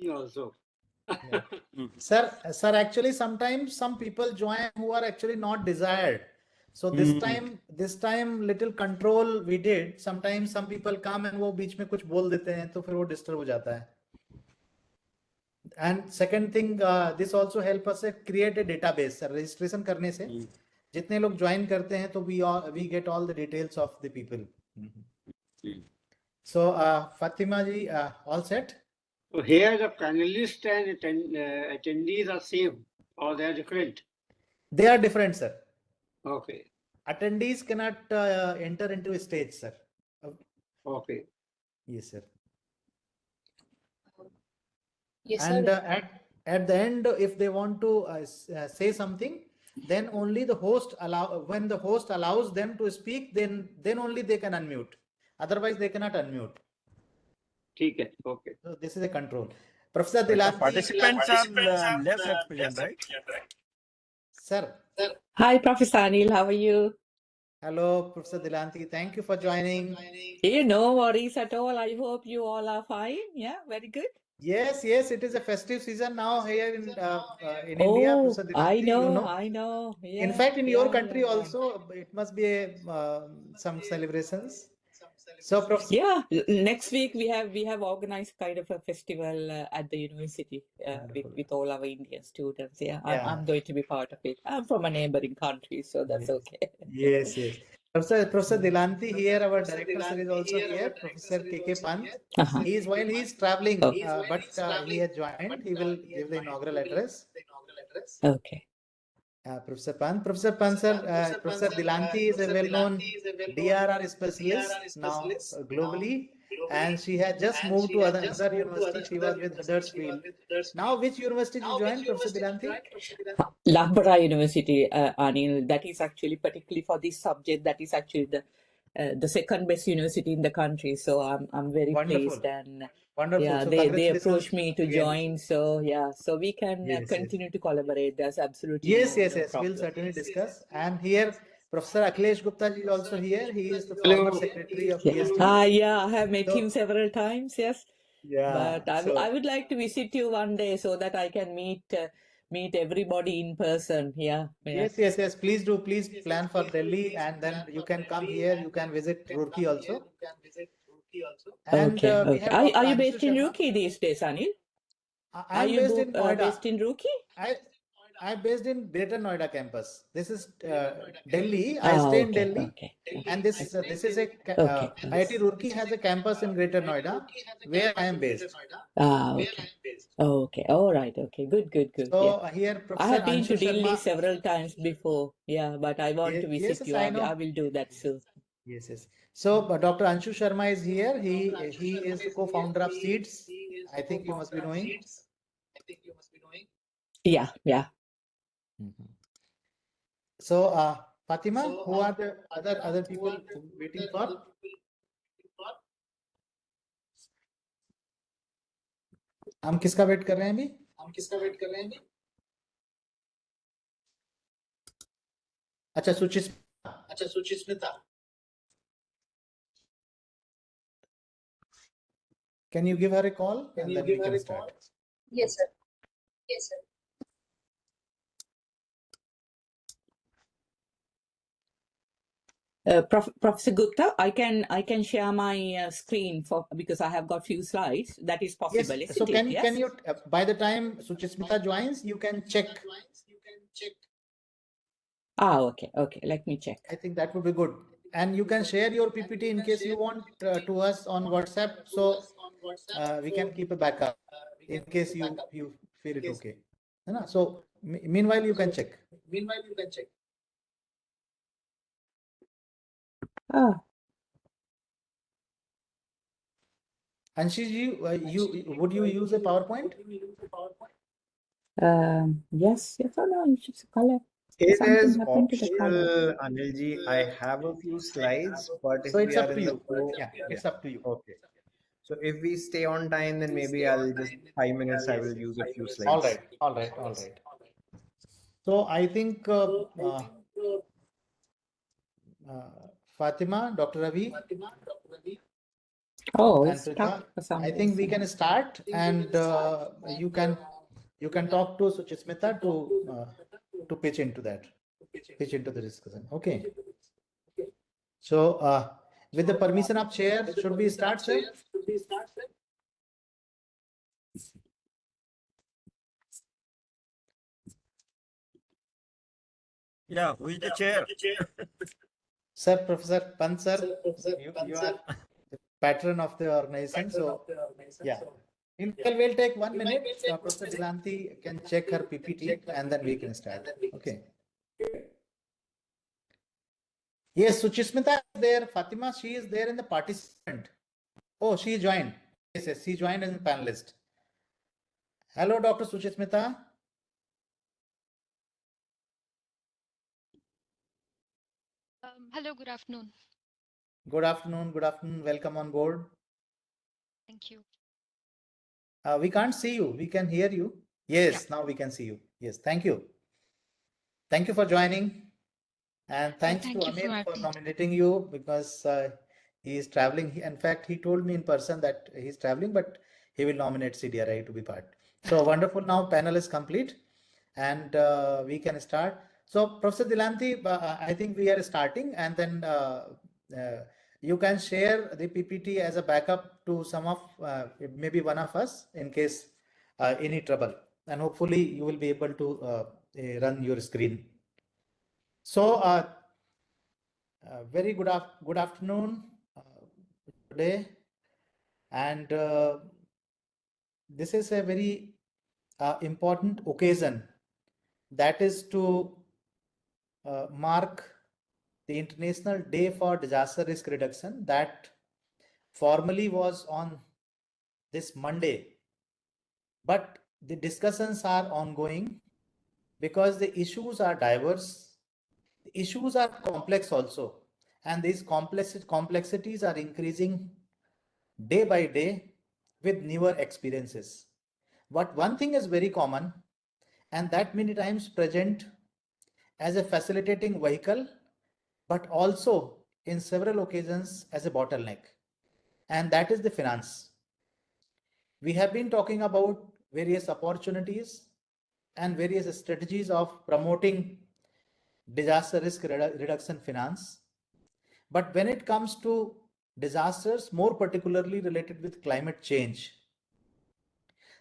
me also. Yeah. Sir, actually sometimes some people join who are actually not desired. So this time little control we did. Sometimes some people come and वो बीच में कुछ बोल देते हैं तो फिर वो disturb हो जाता है. And second thing, this also help us create a database. Registration करने से जितने लोग join करते हैं तो we get all the details of the people. So Fatima ji, all set? So here the panelists and attendees are same or they are different? They are different, sir. Okay. Attendees cannot enter into a stage, sir. Okay. Yes, sir. Yes, And sir. At the end, if they want to say something, then only the host when the host allows them to speak, then only they can unmute. Otherwise, they cannot unmute. Okay. Okay. So this is a control. Professor Dilanti. Participants are less at present, right? Sir. Hi, Professor Anil. How are you? Hello, Professor Dilanti. Thank you for joining. No worries at all. I hope you all are fine. Yeah, very good. Yes, it is a festive season now here in India. Professor Dilanti, I know. Yeah, in fact, in your country also, it must be some celebrations. So, Professor. Yeah, next week we have organized kind of a festival at the university with all our Indian students. Yeah, I'm going to be part of it. I'm from a neighboring country, so that's okay. Yes. Professor Dilanti here, our director sir is also here. Professor K.K. Pant. He is traveling, but he has joined. He will give the inaugural address. Okay. Professor Pant, sir, Professor Dilanti is a well-known DRR specialist now globally, and she had just moved to another university. She was with Huddersfield. Now, which university did you join, Professor Dilanti? Loughborough University, Anil. That is actually particularly for this subject. That is actually the second best university in the country. So I'm very pleased and. Wonderful. Yeah, so they approached me to join, so yeah, so we can continue to collaborate. There's absolutely no problem. We'll certainly discuss. And here, Professor Akhilesh Gupta is also here. He is the former secretary of PST. Yeah, I have met him several times. Yes, yeah. But I would like to visit you one day so that I can meet everybody in person. Yeah. Yes. Please do. Please plan for Delhi, and then you can come here. You can visit Roorkee also. And, okay. Are you based in Roorkee these days, Anil? Are you based in Noida? Based in Roorkee? I'm based in Greater Noida campus. This is Delhi. I stay in Delhi, and this is a IIT Roorkee has a campus in Greater Noida, where I am based. Okay. All right. Okay. Good. So here, Professor I have been to Delhi Sharma several times before. Yeah, but I want to visit you. I will do that soon. Yes. So Dr. Anshu Sharma is here. He is the co-founder of Seeds. I think you must be knowing. Yeah. So Fatima, who are the other people waiting for? हम किसका wait कर रहे हैं अभी? अच्छा, Suchismita. Can you give her a call and then we can start? Yes, sir. Professor Gupta, I can share my screen because I have got few slides. That is possible. Yes. So can you by the time Suchismita joins, you can check. Okay. Let me check. I think that would be good. And you can share your PPT in case you want to us on WhatsApp. So we can keep a backup in case you feel it okay. So meanwhile, you can check. Anshi, would you use a PowerPoint? Yes or no? You should color. It is optional, Anilji. I have a few slides, but so it's up to you. It's up to you. Okay. So if we stay on time, then maybe I'll just 5 minutes. I will use a few slides. All right. So I think Fatima, Dr. Ravi. Oh, And it's Pritha, tough for some I think we reason. can start, and you can talk to Suchismita to pitch into the discussion. Okay. So with the permission of chair, should we start, sir? Yeah, who is the chair? Sir, Professor Pant, sir, you are the patron of the organization. So yeah, we'll take 1 minute. Professor Dilanti can check her PPT and then we can start. Okay. Yes, Suchismita is there. Fatima, she is there in the participant. Oh, she joined. Yes, she joined as a panelist. Hello, Dr. Suchismita. Hello, good afternoon. Good afternoon. Good afternoon. Welcome on board. Thank you. We can't see you. We can hear you. Yes, now we can see you. Yes, thank you. Thank you for joining. And thanks to Thank you for Amit for having me. nominating you because he is traveling. In fact, he told me in person that he's traveling, but he will nominate CDRI to be part. So wonderful. Now panel is complete and we can start. So Professor Dilanti, I think we are starting, and then you can share the PPT as a backup to some of maybe one of us in case any trouble, and hopefully you will be able to run your screen. So very good afternoon today, and this is a very important occasion, that is to mark the International Day for Disaster Risk Reduction that formally was on this Monday, but the discussions are ongoing because the issues are diverse, the issues are complex also, and these complexities are increasing day by day with newer experiences. But one thing is very common, and that many times present as a facilitating vehicle, but also in several occasions as a bottleneck, and that is the finance. We have been talking about various opportunities and various strategies of promoting disaster risk reduction finance. But when it comes to disasters, more particularly related with climate change,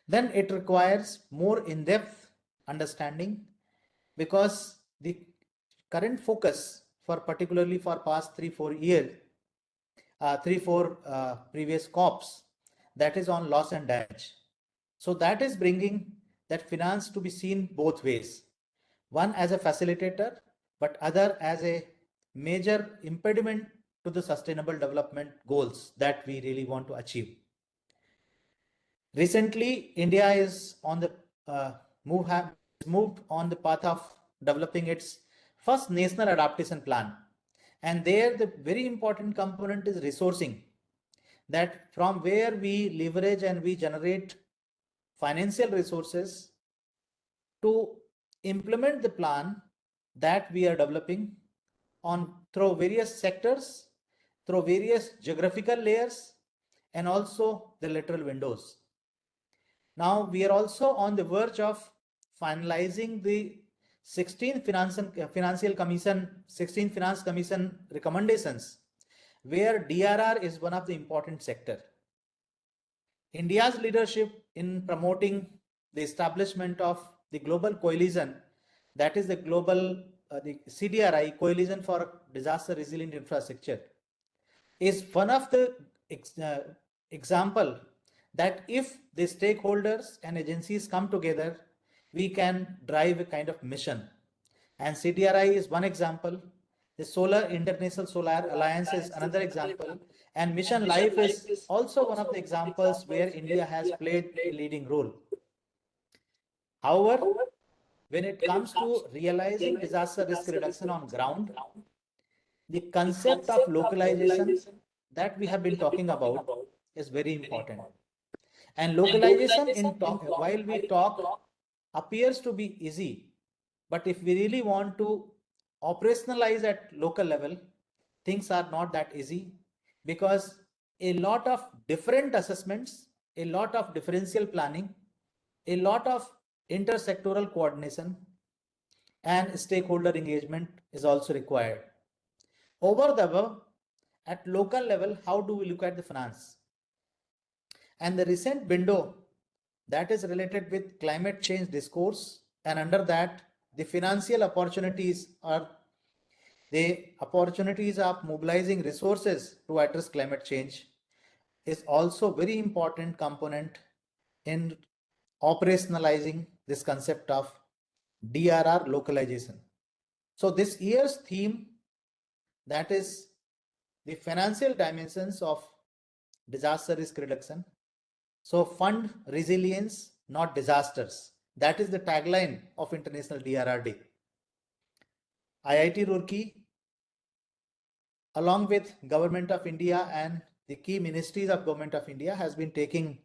then it requires more in-depth understanding, because the current focus for particularly for past 3-4 years, 3-4 previous COPs, that is on loss and damage. So that is bringing that finance to be seen both ways. One as a facilitator, but other as a major impediment to the sustainable development goals that we really want to achieve. Recently, India is on the moved on the path of developing its first national adaptation plan. And there the very important component is resourcing, that from where we leverage and we generate financial resources to implement the plan that we are developing on through various sectors, through various geographical layers, and also the lateral windows. Now we are also on the verge of finalizing the 16th Financial Commission, 16th Finance Commission recommendations, where DRR is one of the important sector. India's leadership in promoting the establishment of the global coalition, that is the the CDRI, Coalition for Disaster Resilient Infrastructure, is one of the example that if the stakeholders and agencies come together, we can drive a kind of mission. And CDRI is one example. The International Solar Alliance is another example. And Mission Life is also one of the examples where India has played a leading role. However, when it comes to realizing disaster risk reduction on ground, the concept of localization that we have been talking about is very important. And localization while we talk appears to be easy, but if we really want to operationalize at local level, things are not that easy, because a lot of different assessments, a lot of differential planning, a lot of intersectoral coordination, and stakeholder engagement is also required. Over the above, at local level, how do we look at the finance? And the recent window that is related with climate change discourse, and under that, the financial opportunities are the opportunities of mobilizing resources to address climate change is also very important component in operationalizing this concept of DRR localization. So this year's theme, that is the financial dimensions of disaster risk reduction. So fund resilience, not disasters. That is the tagline of International DRR Day. IIT Roorkee, along with Government of India and the key ministries of Government of India, has been taking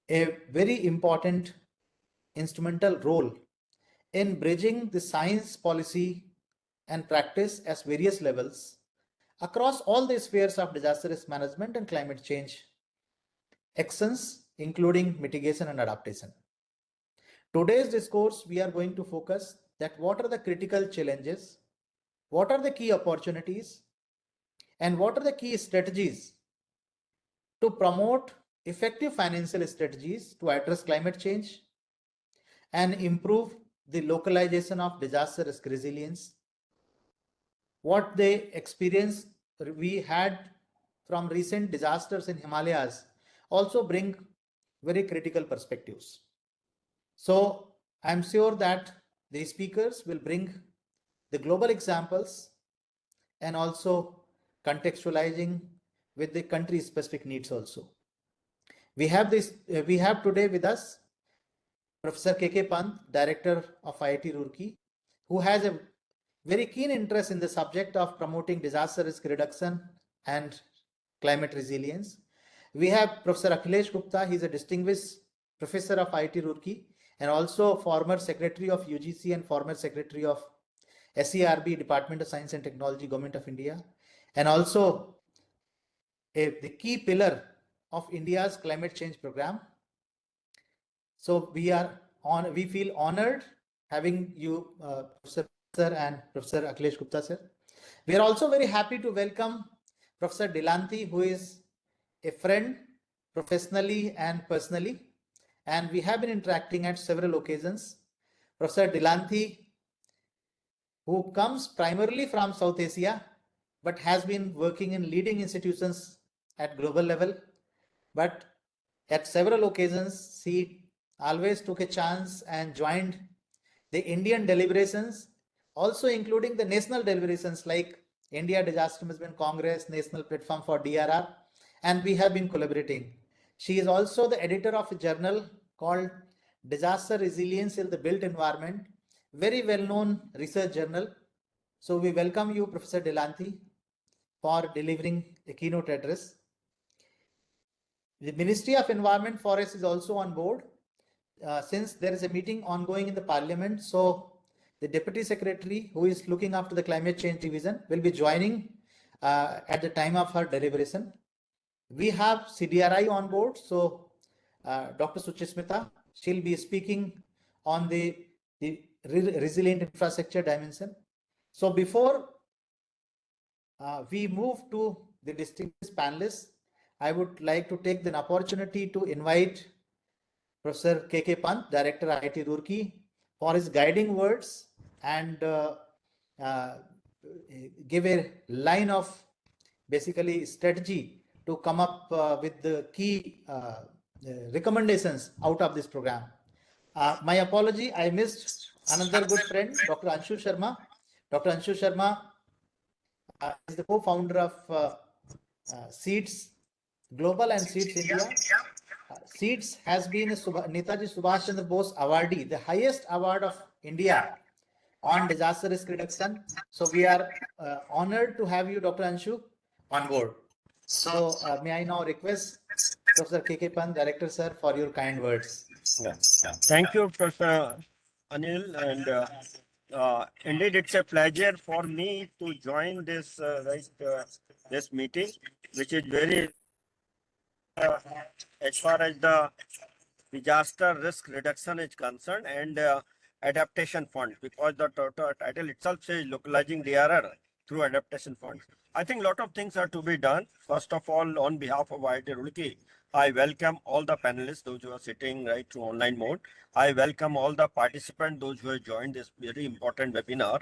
a very important instrumental role in bridging the science, policy, and practice at various levels across all the spheres of disaster risk management and climate change actions, including mitigation and adaptation. Today's discourse, we are going to focus that what are the critical challenges, what are the key opportunities, and what are the key strategies to promote effective financial strategies to address climate change and improve the localization of disaster risk resilience. What the experience we had from recent disasters in Himalayas also bring very critical perspectives. So I'm sure that the speakers will bring the global examples and also contextualizing with the country specific needs also. We have today with us Professor K.K. Pant, Director of IIT Roorkee, who has a very keen interest in the subject of promoting disaster risk reduction and climate resilience. We have Professor Akhilesh Gupta. He is a distinguished professor of IIT Roorkee and also former secretary of UGC and former secretary of SERB, Department of Science and Technology, Government of India, and also the key pillar of India's climate change program. So we feel honored having you, Professor and Professor Akhilesh Gupta sir. We are also very happy to welcome Professor Dilanti, who is a friend professionally and personally, and we have been interacting at several occasions. Professor Dilanti, who comes primarily from South Asia, but has been working in leading institutions at global level, but at several occasions, he always took a chance and joined the Indian deliberations, also including the national deliberations like India Disaster Management Congress, National Platform for DRR, and we have been collaborating. She is also the editor of a journal called Disaster Resilience in the Built Environment, very well-known research journal. So we welcome you, Professor Dilanti, for delivering a keynote address. The Ministry of Environment Forest is also on board since there is a meeting ongoing in the Parliament. So the Deputy Secretary, who is looking after the Climate Change Division, will be joining at the time of her deliberation. We have CDRI on board. So Dr. Suchismita, she'll be speaking on the resilient infrastructure dimension. So before we move to the distinguished panelists, I would like to take the opportunity to invite Professor K.K. Pant, Director IIT Roorkee, for his guiding words and give a line of basically strategy to come up with the key recommendations out of this program. My apology, I missed another good friend, Dr. Anshu Sharma. Dr. Anshu Sharma is the co-founder of Seeds Global and Seeds India. Seeds has been a Netaji Subhash Chandra Bose awardee, the highest award of India on disaster risk reduction. So we are honored to have you, Dr. Anshu, on board. So may I now request Professor K.K. Pant, Director Sir, for your kind words. Thank you, Professor Anil, and indeed it's a pleasure for me to join this this meeting. which is very as far as the disaster risk reduction is concerned, and adaptation fund, because the title itself says localizing DRR through adaptation funds. I think a lot of things are to be done. First of all, on behalf of IIT Roorkee, I welcome all the panelists, those who are sitting right through online mode. I welcome all the participants, those who have joined this very important webinar.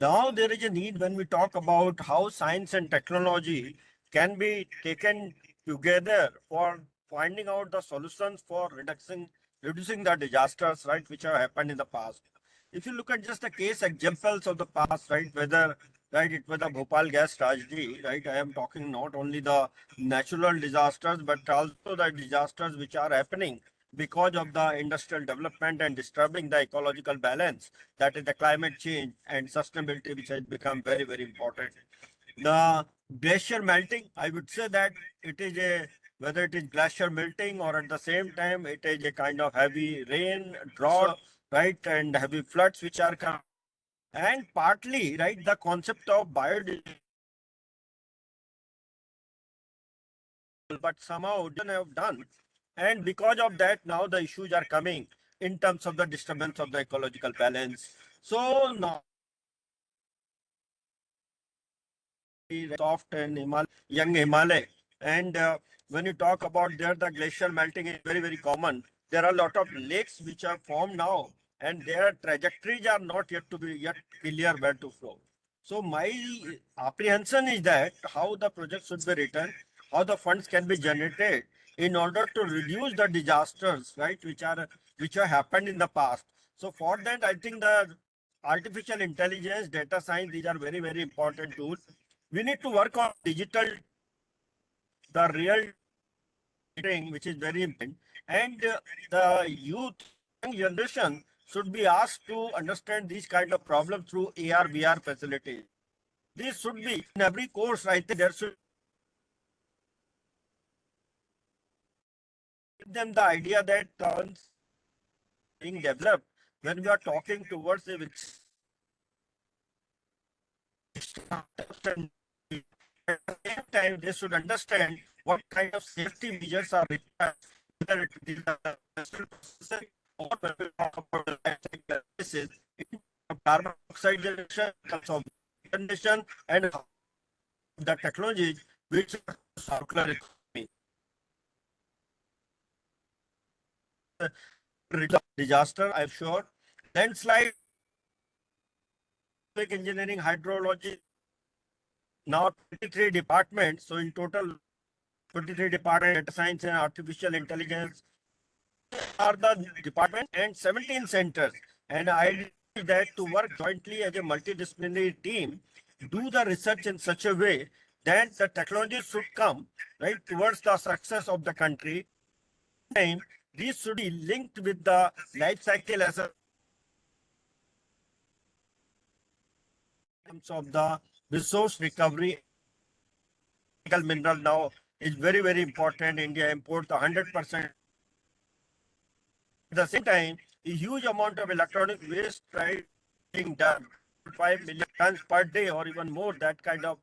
Now there is a need when we talk about how science and technology can be taken together for finding out the solutions for reducing the disasters, right, which have happened in the past. If you look at just the case examples of the past, right, whether it was the Bhopal gas tragedy, right, I am talking not only the natural disasters but also the disasters which are happening because of the industrial development and disturbing the ecological balance, that is the climate change and sustainability, which has become very, very important. The glacier melting, I would say that it is whether it is glacier melting or at the same time it is a kind of heavy rain, drought, right, and heavy floods which are coming. And partly, right, the concept of biodiversity, but somehow didn't have done. And because of that, now the issues are coming in terms of the disturbance of the ecological balance. So now soft and young Himalaya. And when you talk about there, the glacier melting is very, very common. There are a lot of lakes which are formed now, and their trajectories are not yet to be clear where to flow. So my apprehension is that how the project should be written, how the funds can be generated in order to reduce the disasters, right, which have happened in the past. So for that, I think the artificial intelligence, data science, these are very, very important tools. We need to work on digital, the real thing, which is very important. And the youth, young generation should be asked to understand these kind of problems through AR, VR facilities. This should be in every course. I think there should give them the idea that being developed when we are talking towards the at the same time, they should understand what kind of safety measures are required, whether it is the industrial processing or when we talk about the life cycle analysis, carbon dioxide generation, terms of generation, and the technologies which are circular economy. Disaster, I'm sure. Landslide, engineering, hydrology, now 23 departments. So in total, 23 departments, data science and artificial intelligence are the department, and 17 centers. And I did that to work jointly as a multidisciplinary team, do the research in such a way that the technology should come right towards the success of the country. And these should be linked with the life cycle as a terms of the resource recovery. Mineral now is very, very important. India imports 100%. At the same time, a huge amount of electronic waste right being done, 5 million tons per day or even more, that kind of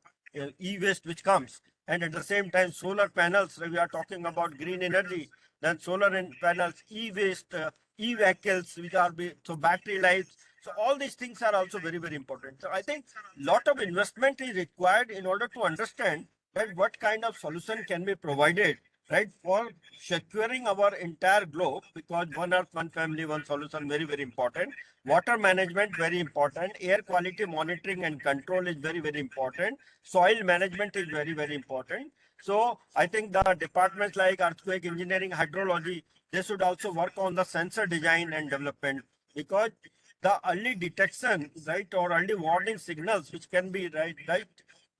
e-waste which comes. And at the same time, solar panels, we are talking about green energy, then solar panels, e-waste, e-vehicles, which are, so battery lives. So all these things are also very, very important. So I think a lot of investment is required in order to understand that what kind of solution can be provided, right, for securing our entire globe, because one earth, one family, one solution, very, very important. Water management, very important. Air quality monitoring and control is very, very important. Soil management is very, very important. So I think the departments like earthquake engineering, hydrology, they should also work on the sensor design and development, because the early detection, right, or early warning signals, which can be right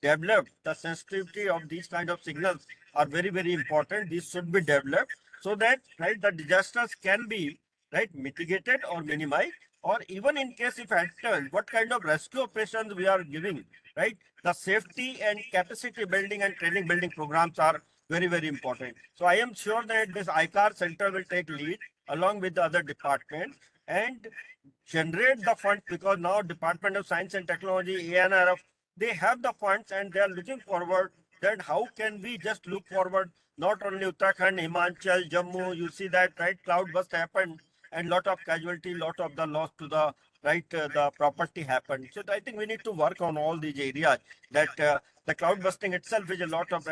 developed, the sensitivity of these kind of signals are very, very important. These should be developed so that right the disasters can be right mitigated or minimized, or even in case if happens, what kind of rescue operations we are giving, right? The safety and capacity building and training building programs are very, very important. So I am sure that this ICAR center will take lead along with the other departments and generate the funds, because now Department of Science and Technology, ANRF, they have the funds and they are looking forward then how can we just look forward? Not only Uttarakhand, Himachal, Jammu, you see that, right? Cloudburst happened and lot of casualty, lot of the loss to the the property happened. So I think we need to work on all these areas. That the cloud busting itself is a lot of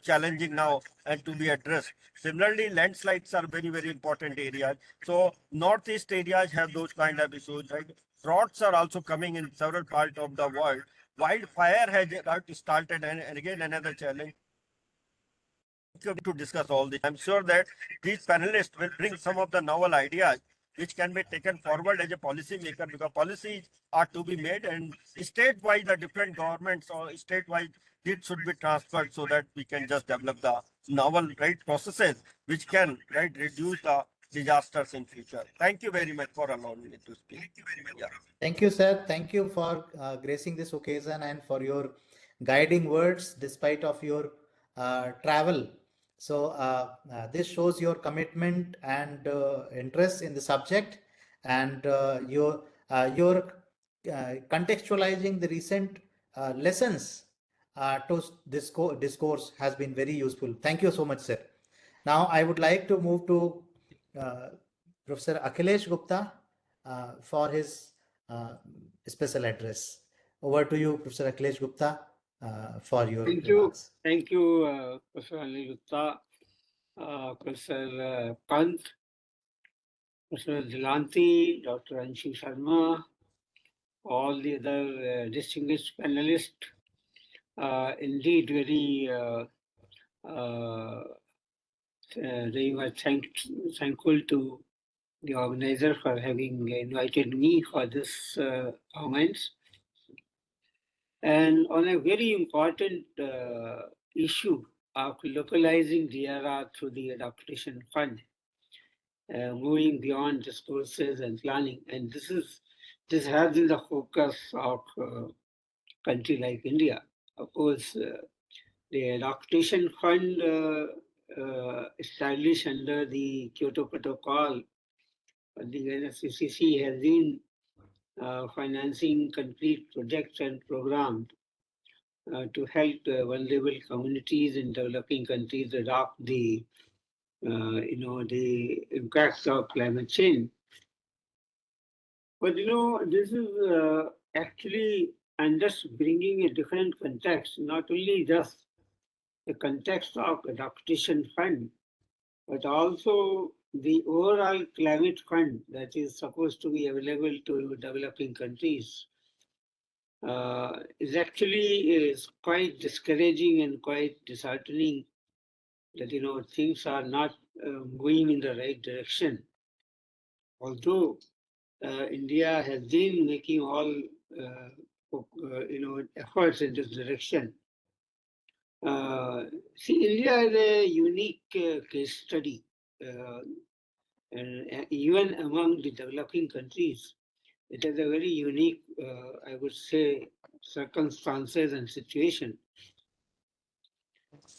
challenging now and to be addressed. Similarly, landslides are very important areas. So northeast areas have those kind of issues, right? Droughts are also coming in several parts of the world. Wildfire has started, and again another challenge to discuss all this. I'm sure that these panelists will bring some of the novel ideas which can be taken forward as a policy maker, because policies are to be made, and state-wise the different governments or state-wise it should be transferred so that we can just develop the novel processes which can reduce the disasters in future. Thank you very much for allowing me to speak. Yeah. Thank you, sir. Thank you for gracing this occasion and for your guiding words despite of your travel. So this shows your commitment and interest in the subject, and your contextualizing the recent lessons to this discourse has been very useful. Thank you so much, sir. Now I would like to move to Professor Akhilesh Gupta for his special address. Over to you, Professor Akhilesh Gupta, for your remarks. Thank you, Professor Anil Gupta, Professor Pant, Professor Dilanti, Dr. Anshu Sharma, all the other distinguished panelists. Indeed, very much thankful to the organizer for having invited me for this comments. And on a very important issue of localizing DRR through the Adaptation Fund, moving beyond discourses and planning. And this has been the focus of a country like India. Of course, the Adaptation Fund established under the Kyoto Protocol, the NFCCC has been financing concrete projects and programs to help vulnerable communities in developing countries adopt the impacts of climate change. But this is actually, I'm just bringing a different context, not only just the context of Adaptation Fund, but also the overall climate fund that is supposed to be available to developing countries. Is quite discouraging and quite disheartening that things are not going in the right direction. Although India has been making all efforts in this direction. India is a unique case study, and even among the developing countries. It is a very unique, I would say, circumstances and situation.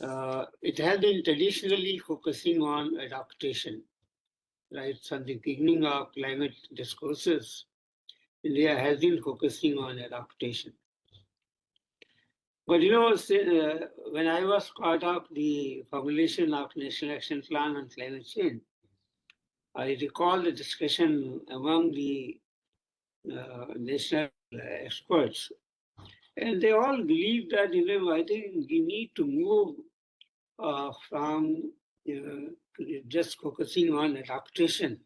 It has been traditionally focusing on adaptation, right? From the beginning of climate discourses, India has been focusing on adaptation. But when I was part of the formulation of National Action Plan on Climate Change, I recall the discussion among the national experts, and they all believe that I think we need to move from just focusing on adaptation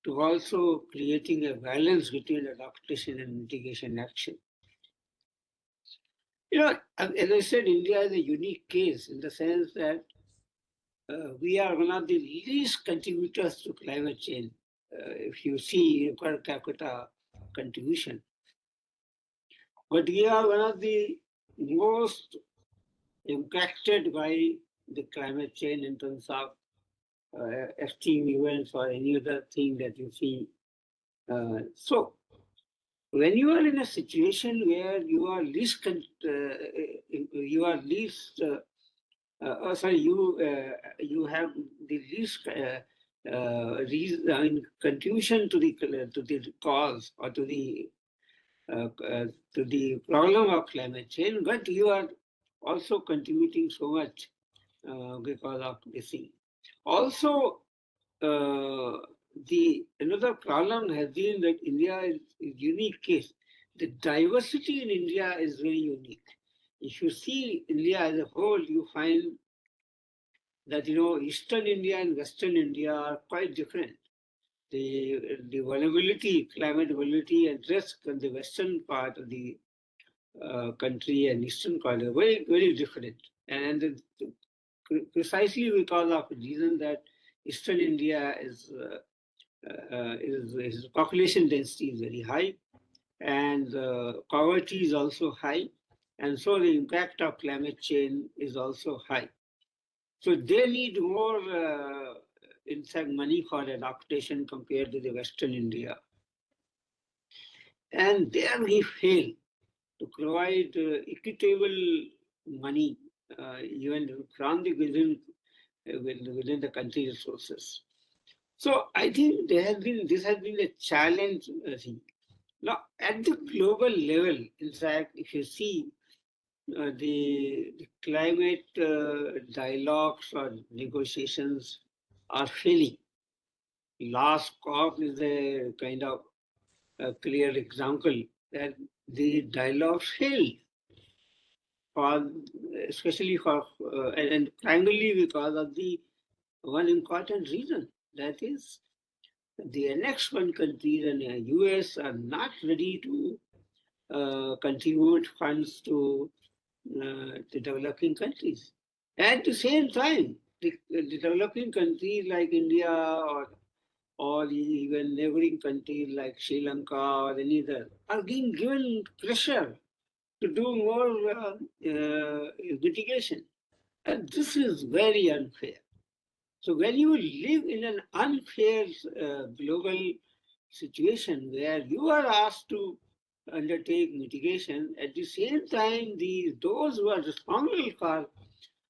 to also creating a balance between adaptation and mitigation action. As I said, India is a unique case in the sense that we are one of the least contributors to climate change. If you see per capita contribution. But we are one of the most impacted by the climate change in terms of extreme events or any other thing that you see. So when you are in a situation where you are least, you have the least contribution to the cause or to the problem of climate change, but you are also contributing so much because of this thing. Also, the another problem has been that India is a unique case. The diversity in India is very unique. If you see India as a whole, you find that Eastern India and Western India are quite different. The vulnerability, climate vulnerability and risk in the western part of the country and eastern part are very, very different. And precisely because of the reason that Eastern India is population density is very high, and poverty is also high, and so the impact of climate change is also high. So they need more, in fact, money for adaptation compared to the Western India. And there we fail to provide equitable money, even from the within the country resources. So I think this has been a challenge thing. Now, at the global level, in fact, if you see the climate dialogues or negotiations are failing. Last COP is a kind of a clear example that the dialogues failed, for, especially for, and primarily because of the one important reason, that is the next one countries and the US are not ready to contribute funds to the developing countries. At the same time, the developing countries like India or even neighboring countries like Sri Lanka or any other are being given pressure to do more mitigation. And this is very unfair. So when you live in an unfair global situation where you are asked to undertake mitigation, at the same time, those who are responsible for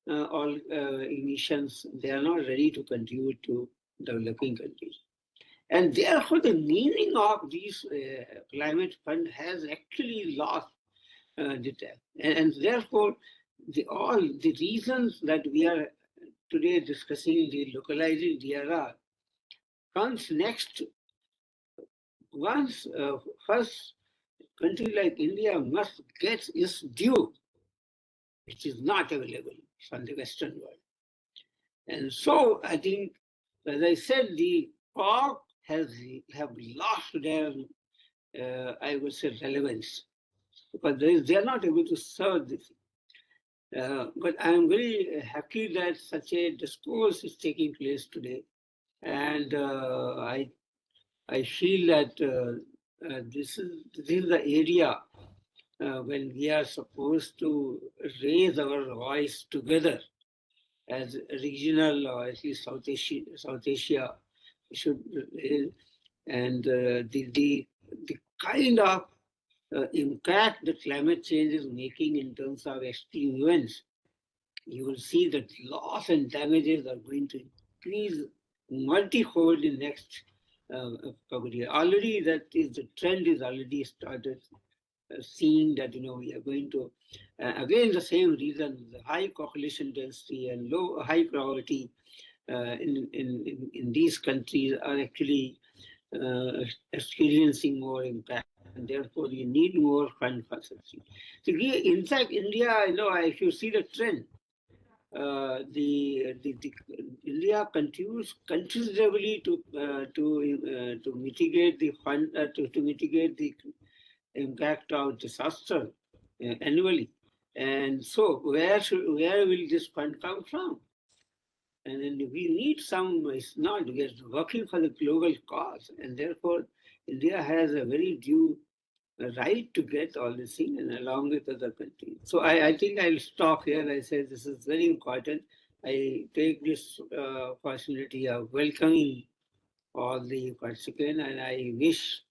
all emissions, they are not ready to contribute to developing countries. And therefore, the meaning of these climate fund has actually lost the depth. And therefore, all the reasons that we are today discussing the localizing DRR comes next. Once first, country like India must get its due, which is not available from the Western world. And so I think, as I said, the COP have lost their, I would say, relevance because they are not able to serve this. But I am very happy that such a discourse is taking place today, and I feel that this is the area when we are supposed to raise our voice together as regional or at least South Asia should, and the kind of impact that climate change is making in terms of extreme events, you will see that loss and damages are going to increase multi-fold in next couple of years. Already the trend is already started seeing that we are going to again the same reason, the high population density and high poverty in these countries are actually experiencing more impact, and therefore you need more fund for such things. So in fact, India, if you see the trend, the India contributes considerably to mitigate the fund to mitigate the impact of disaster annually. And so where will this fund come from? And then we need some, it's not, we are working for the global cause, and therefore India has a very due right to get all this thing and along with other countries. So I think I'll stop here. I say this is very important. I take this opportunity of welcoming all the participants, and I wish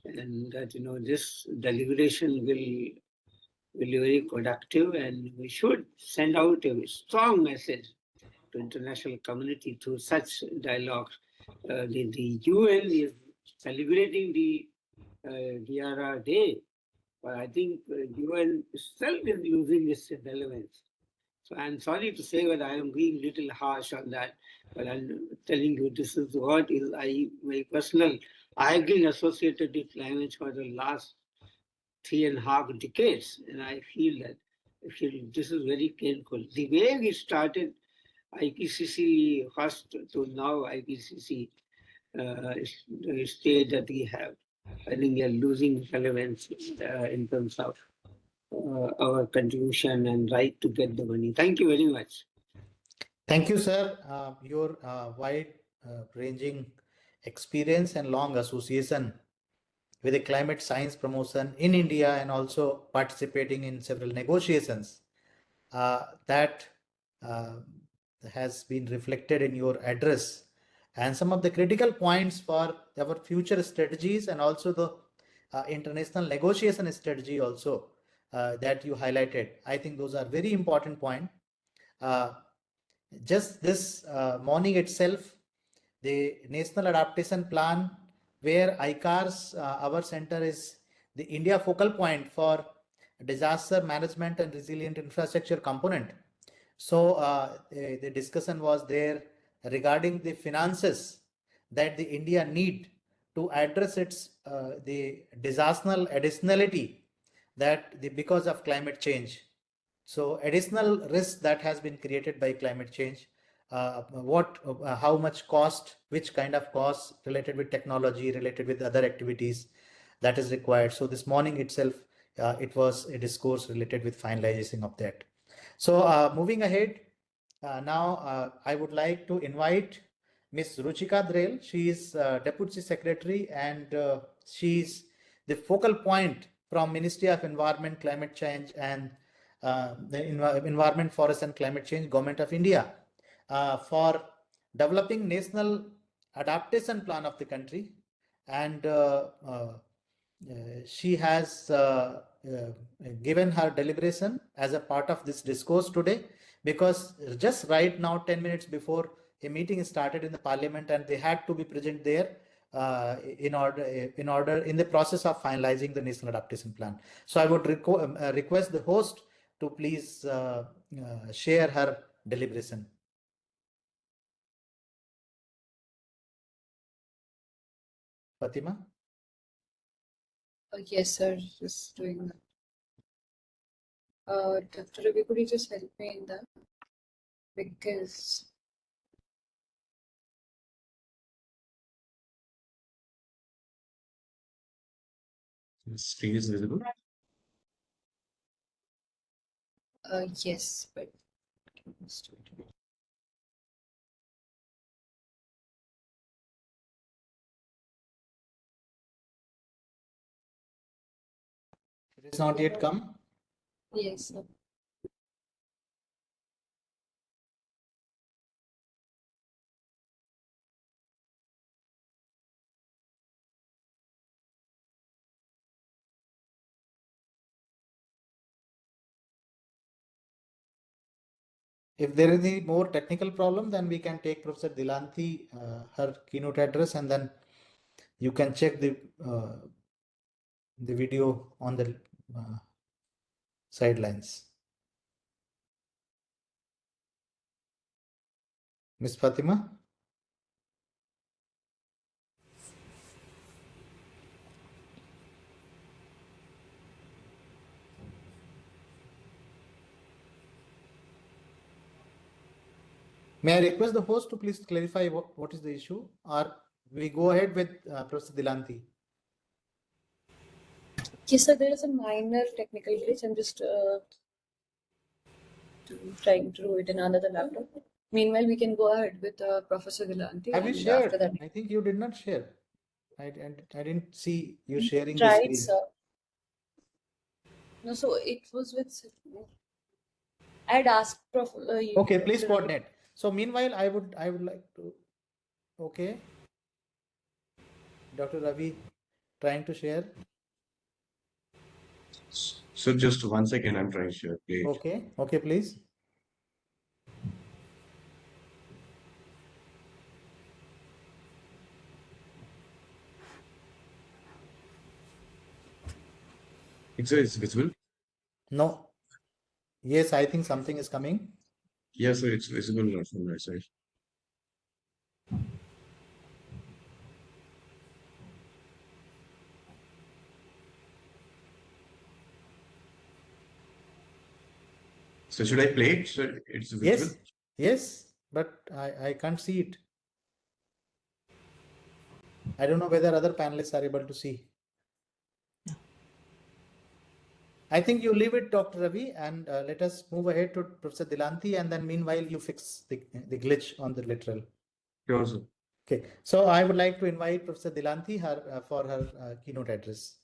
and that this deliberation will be very productive, and we should send out a strong message to international community through such dialogues. The UN is celebrating the DRR Day, But I think UN itself is losing its relevance. So I'm sorry to say that I am being a little harsh on that, but I'm telling you this is what is my personal. I've been associated with climate for the last 3.5 decades, and I feel that this is very painful. The way we started IPCC first to now IPCC state that we have, I think we are losing relevance in terms of our contribution and right to get the money. Thank you very much. Thank you, sir. Your wide-ranging experience and long association with the climate science promotion in India and also participating in several negotiations that uh, has been reflected in your address, and some of the critical points for our future strategies and also the international negotiation strategy also that you highlighted. I think those are very important points. Just this morning itself, the National Adaptation Plan, where ICARS, our center, is the India focal point for disaster management and resilient infrastructure component. So the discussion was there regarding the finances that the India need to address its the disaster additionality that because of climate change. So additional risk that has been created by climate change, how much cost, which kind of cost related with technology, related with other activities that is required. So this morning itself, it was a discourse related with finalization of that. So moving ahead, now I would like to invite Ms. Ruchika Drel. She is Deputy Secretary and she is the focal point from Ministry of Environment, Climate Change and the Environment, Forest and Climate Change, Government of India for developing National Adaptation Plan of the country. And she has given her deliberation as a part of this discourse today, because just right now 10 minutes before a meeting started in the parliament and they had to be present there in the process of finalizing the National Adaptation Plan. So I would request the host to please share her deliberation. Fatima? Yes, sir. Just doing that. Dr. Ravi, could you just help me in that? Because screen is visible. yes, but It has not yet come. yes, sir. If there is any more technical problem, then we can take Professor Dilanti, her keynote address, and then you can check the video on the sidelines. Miss Fatima? May I request the host to please clarify what is the issue, or we go ahead with Professor Dilanti? Yes, sir. There is a minor technical glitch. I'm just trying to do it in another laptop. Meanwhile, we can go ahead with Professor Vilanti. Have you and shared? After that, I think you did not share. I didn't see you sharing the tried, screen. sir. No, so it was with. I'd asked Prof. Okay, please coordinate. So meanwhile, I would like to. Okay, Dr. Ravi, trying to share. So just 1 second, I'm trying to share. Please. Okay, please. It's visible. No. Yes, I think something is coming. Yes, sir, it's visible from my side. So should I play it? So it's visible? Yes, but I can't see it. I don't know whether other panelists are able to see. I think you leave it, Dr. Ravi, and let us move ahead to Professor Dilanti, and then meanwhile you fix the glitch on the literal. Sure, sir. Okay, so I would like to invite Professor Dilanti for her keynote address.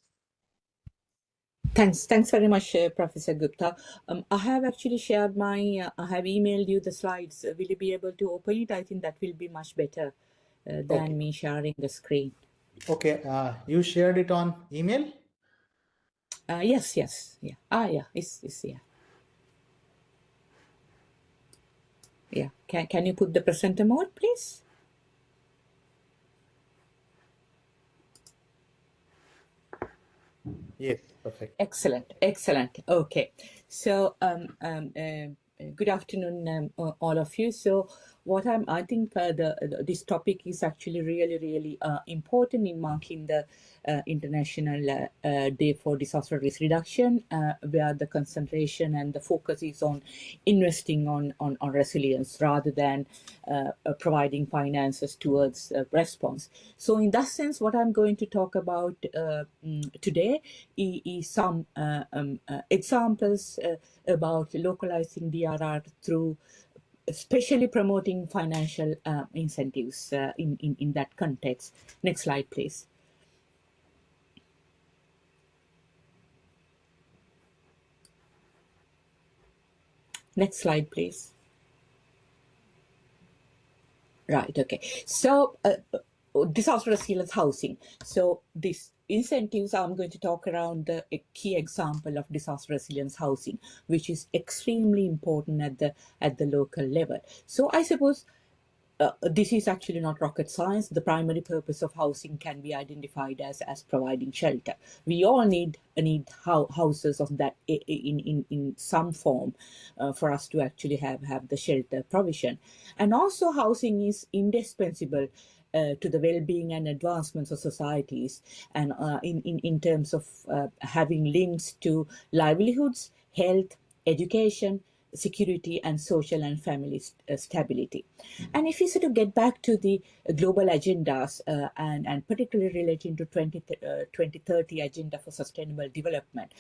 Thanks very much, Professor Gupta. I have actually shared I have emailed you the slides. Will you be able to open it? I think that will be much better than me sharing the screen. Okay, you shared it on email? Yes, yeah. Yeah, it's yeah. Yeah, can you put the presenter mode, please? Yes, perfect. Excellent. Okay, so good afternoon, all of you. So what I think this topic is actually really important in marking the International Day for Disaster Risk Reduction, where the concentration and the focus is on investing on resilience rather than providing finances towards response. So in that sense, what I'm going to talk about today is some examples about localizing DRR through especially promoting financial incentives in that context. Next slide, please. Next slide, please. Right, okay. So disaster resilience housing. So these incentives, I'm going to talk around a key example of disaster resilience housing, which is extremely important at the local level. So I suppose this is actually not rocket science. The primary purpose of housing can be identified as providing shelter. We all need houses of that in some form for us to actually have the shelter provision. And also housing is indispensable to the well-being and advancements of societies, and in terms of having links to livelihoods, health, education, security, and social and family stability. And if we sort of get back to the global agendas and particularly relating to 2030 Agenda for Sustainable Development,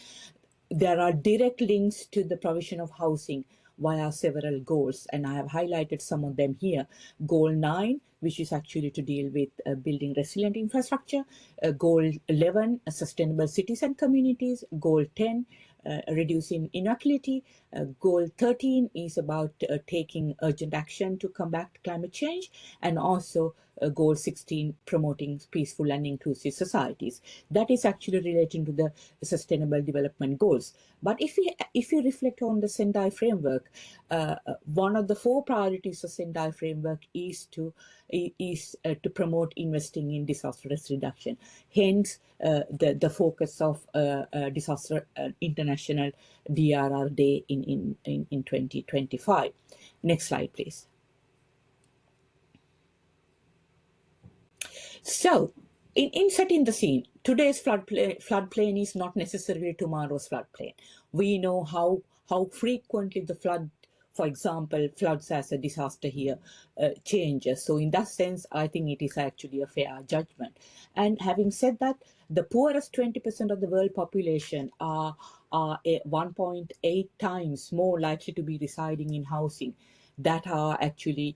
there are direct links to the provision of housing via several goals, and I have highlighted some of them here. Goal 9, which is actually to deal with building resilient infrastructure. Goal 11, sustainable cities and communities. Goal 10, reducing inequality. Goal 13 is about taking urgent action to combat climate change, and also Goal 16, promoting peaceful and inclusive societies. That is actually relating to the Sustainable Development Goals. But if we reflect on the Sendai framework, one of the 4 priorities of Sendai framework is to promote investing in disaster risk reduction. Hence, the focus of Disaster International DRR Day in 2025. Next slide, please. So, in setting the scene, today's floodplain is not necessarily tomorrow's floodplain. We know how frequently the flood, for example, floods as a disaster here changes. So in that sense, I think it is actually a fair judgment. And having said that, the poorest 20% of the world population are 1.8 times more likely to be residing in housing that are actually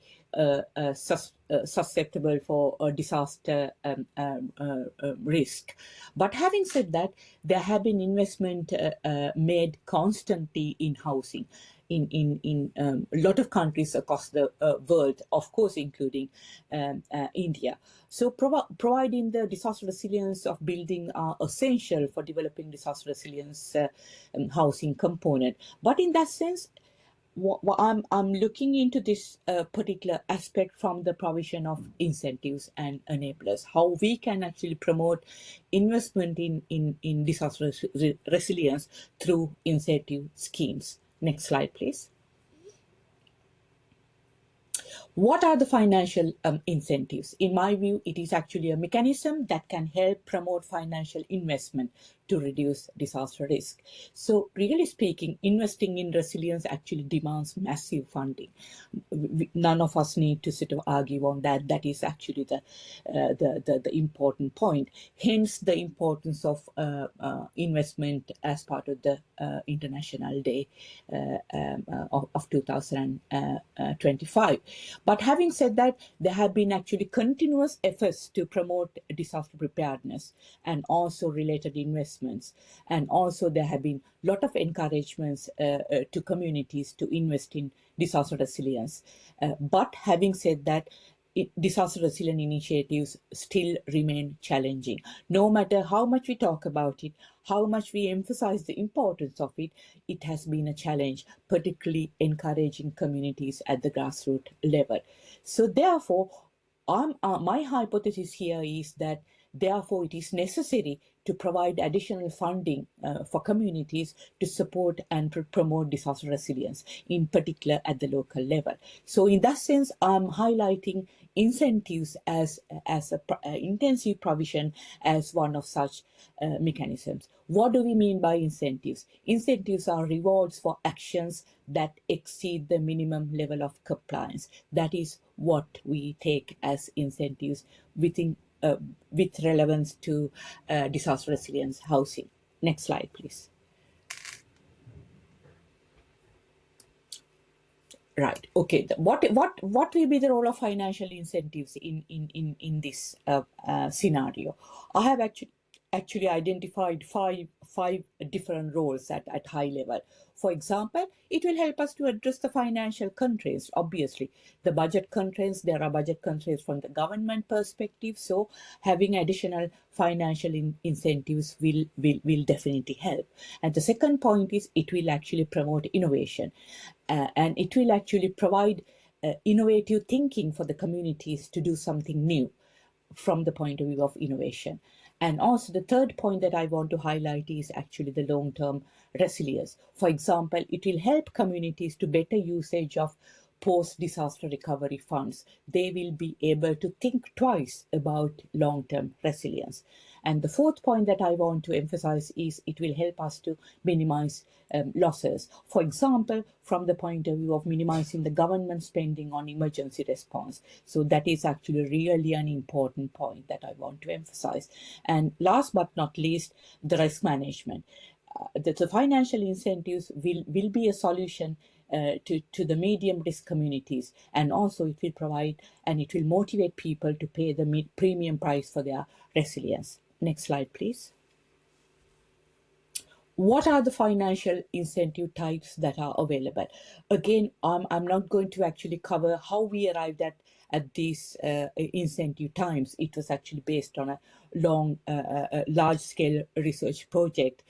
susceptible for a disaster risk. But having said that, there have been investment made constantly in housing in a lot of countries across the world, of course, including India. So providing the disaster resilience of building are essential for developing disaster resilience housing component. But in that sense, I'm looking into this particular aspect from the provision of incentives and enablers, how we can actually promote investment in disaster resilience through incentive schemes. Next slide, please. What are the financial incentives? In my view, it is actually a mechanism that can help promote financial investment to reduce disaster risk. So really speaking, investing in resilience actually demands massive funding. None of us need to sort of argue on that. That is actually the important point. Hence the importance of investment as part of the International Day of 2025. But having said that, there have been actually continuous efforts to promote disaster preparedness and also related investments. And also there have been a lot of encouragements to communities to invest in disaster resilience. But having said that, disaster resilient initiatives still remain challenging. No matter how much we talk about it, how much we emphasize the importance of it, it has been a challenge, particularly encouraging communities at the grassroots level. So therefore, my hypothesis here is that therefore it is necessary to provide additional funding for communities to support and promote disaster resilience, in particular at the local level. So in that sense, I'm highlighting incentives as intensive provision as one of such mechanisms. What do we mean by incentives? Incentives are rewards for actions that exceed the minimum level of compliance. That is what we take as incentives within with relevance to disaster resilience housing. Next slide, please. Right. Okay. What will be the role of financial incentives in this scenario? I have actually identified five different roles at high level. For example, it will help us to address the financial constraints. Obviously, the budget constraints, there are budget constraints from the government perspective. So having additional financial incentives will definitely help. And the second point is it will actually promote innovation. And it will actually provide innovative thinking for the communities to do something new from the point of view of innovation. And also the third point that I want to highlight is actually the long-term resilience. For example, it will help communities to better usage of post-disaster recovery funds. They will be able to think twice about long-term resilience. And the fourth point that I want to emphasize is it will help us to minimize losses. For example, from the point of view of minimizing the government spending on emergency response. So that is actually really an important point that I want to emphasize. And last but not least, the risk management. The financial incentives will be a solution to the medium risk communities, and also it will provide and it will motivate people to pay the premium price for their resilience. Next slide, please. What are the financial incentive types that are available? Again, I'm not going to actually cover how we arrived at these incentive times. It was actually based on a large-scale research project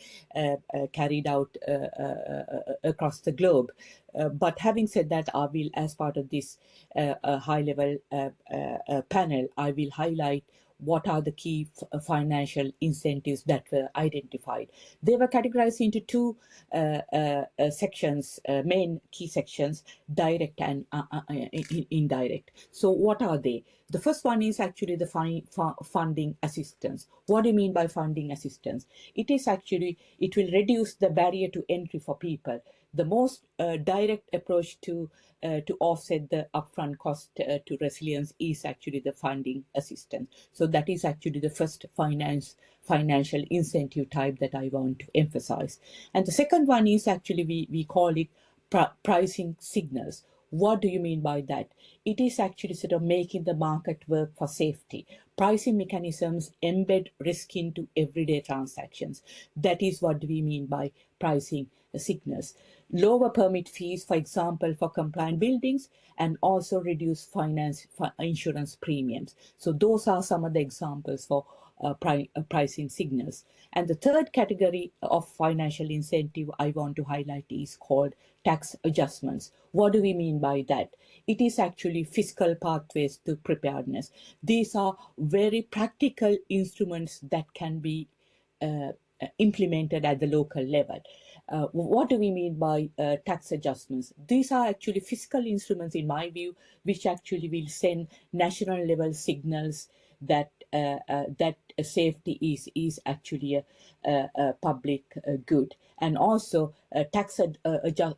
carried out across the globe. But having said that, I will, as part of this high-level panel, I will highlight what are the key financial incentives that were identified. They were categorized into two sections, main key sections, direct and indirect. So what are they? The first one is actually the funding assistance. What do you mean by funding assistance? It is actually, it will reduce the barrier to entry for people. The most direct approach to offset the upfront cost to resilience is actually the funding assistance. So that is actually the first financial incentive type that I want to emphasize. And the second one is actually, we call it pricing signals. What do you mean by that? It is actually sort of making the market work for safety. Pricing mechanisms embed risk into everyday transactions. That is what we mean by pricing signals. lower permit fees, for example, for compliant buildings, and also reduce insurance premiums. So those are some of the examples for pricing signals. And the third category of financial incentive I want to highlight is called tax adjustments. What do we mean by that? It is actually fiscal pathways to preparedness. These are very practical instruments that can be implemented at the local level. What do we mean by tax adjustments? These are actually fiscal instruments, in my view, which actually will send national level signals that that safety is actually a public good. And also tax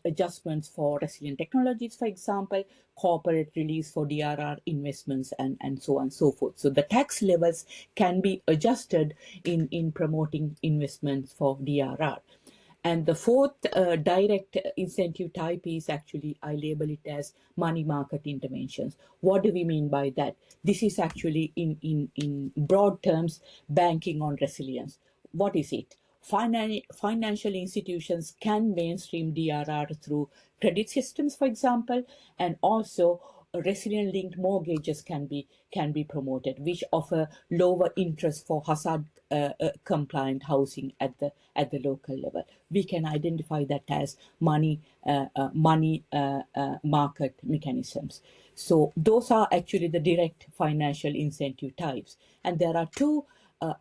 adjustments for resilient technologies, for example, corporate release for DRR investments, and so on and so forth. So the tax levels can be adjusted in promoting investments for DRR. And the fourth direct incentive type is actually, I label it as money market interventions. What do we mean by that? This is actually, in broad terms, banking on resilience. What is it? Financial institutions can mainstream DRR through credit systems, for example, and also resilient linked mortgages can be promoted, which offer lower interest for hazard compliant housing at the local level. We can identify that as money market mechanisms. So those are actually the direct financial incentive types, and there are two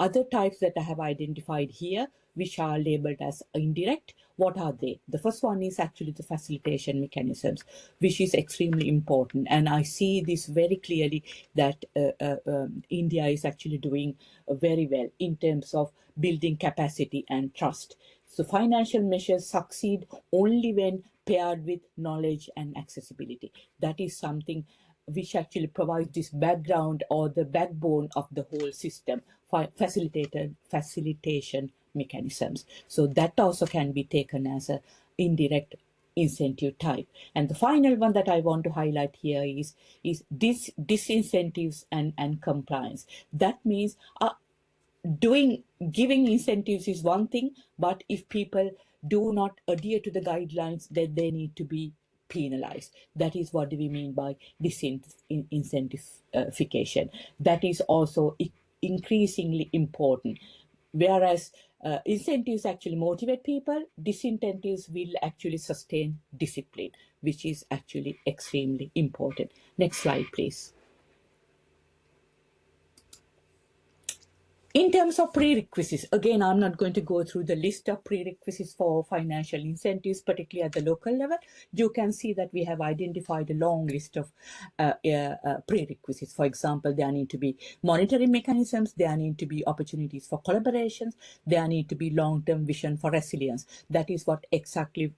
other types that I have identified here, which are labeled as indirect. What are they? The first one is actually the facilitation mechanisms, which is extremely important. And I see this very clearly that India is actually doing very well in terms of building capacity and trust. So financial measures succeed only when paired with knowledge and accessibility. That is something which actually provides this background or the backbone of the whole system, facilitation mechanisms. So that also can be taken as an indirect incentive type. And the final one that I want to highlight here is disincentives and compliance. That means giving incentives is one thing, but if people do not adhere to the guidelines, then they need to be penalized. That is what we mean by disincentivification. That is also increasingly important. Whereas incentives actually motivate people, disincentives will actually sustain discipline, which is actually extremely important. Next slide, please. In terms of prerequisites, again, I'm not going to go through the list of prerequisites for financial incentives, particularly at the local level. You can see that we have identified a long list of prerequisites. For example, there need to be monitoring mechanisms, there need to be opportunities for collaborations, there need to be long-term vision for resilience. That is what exactly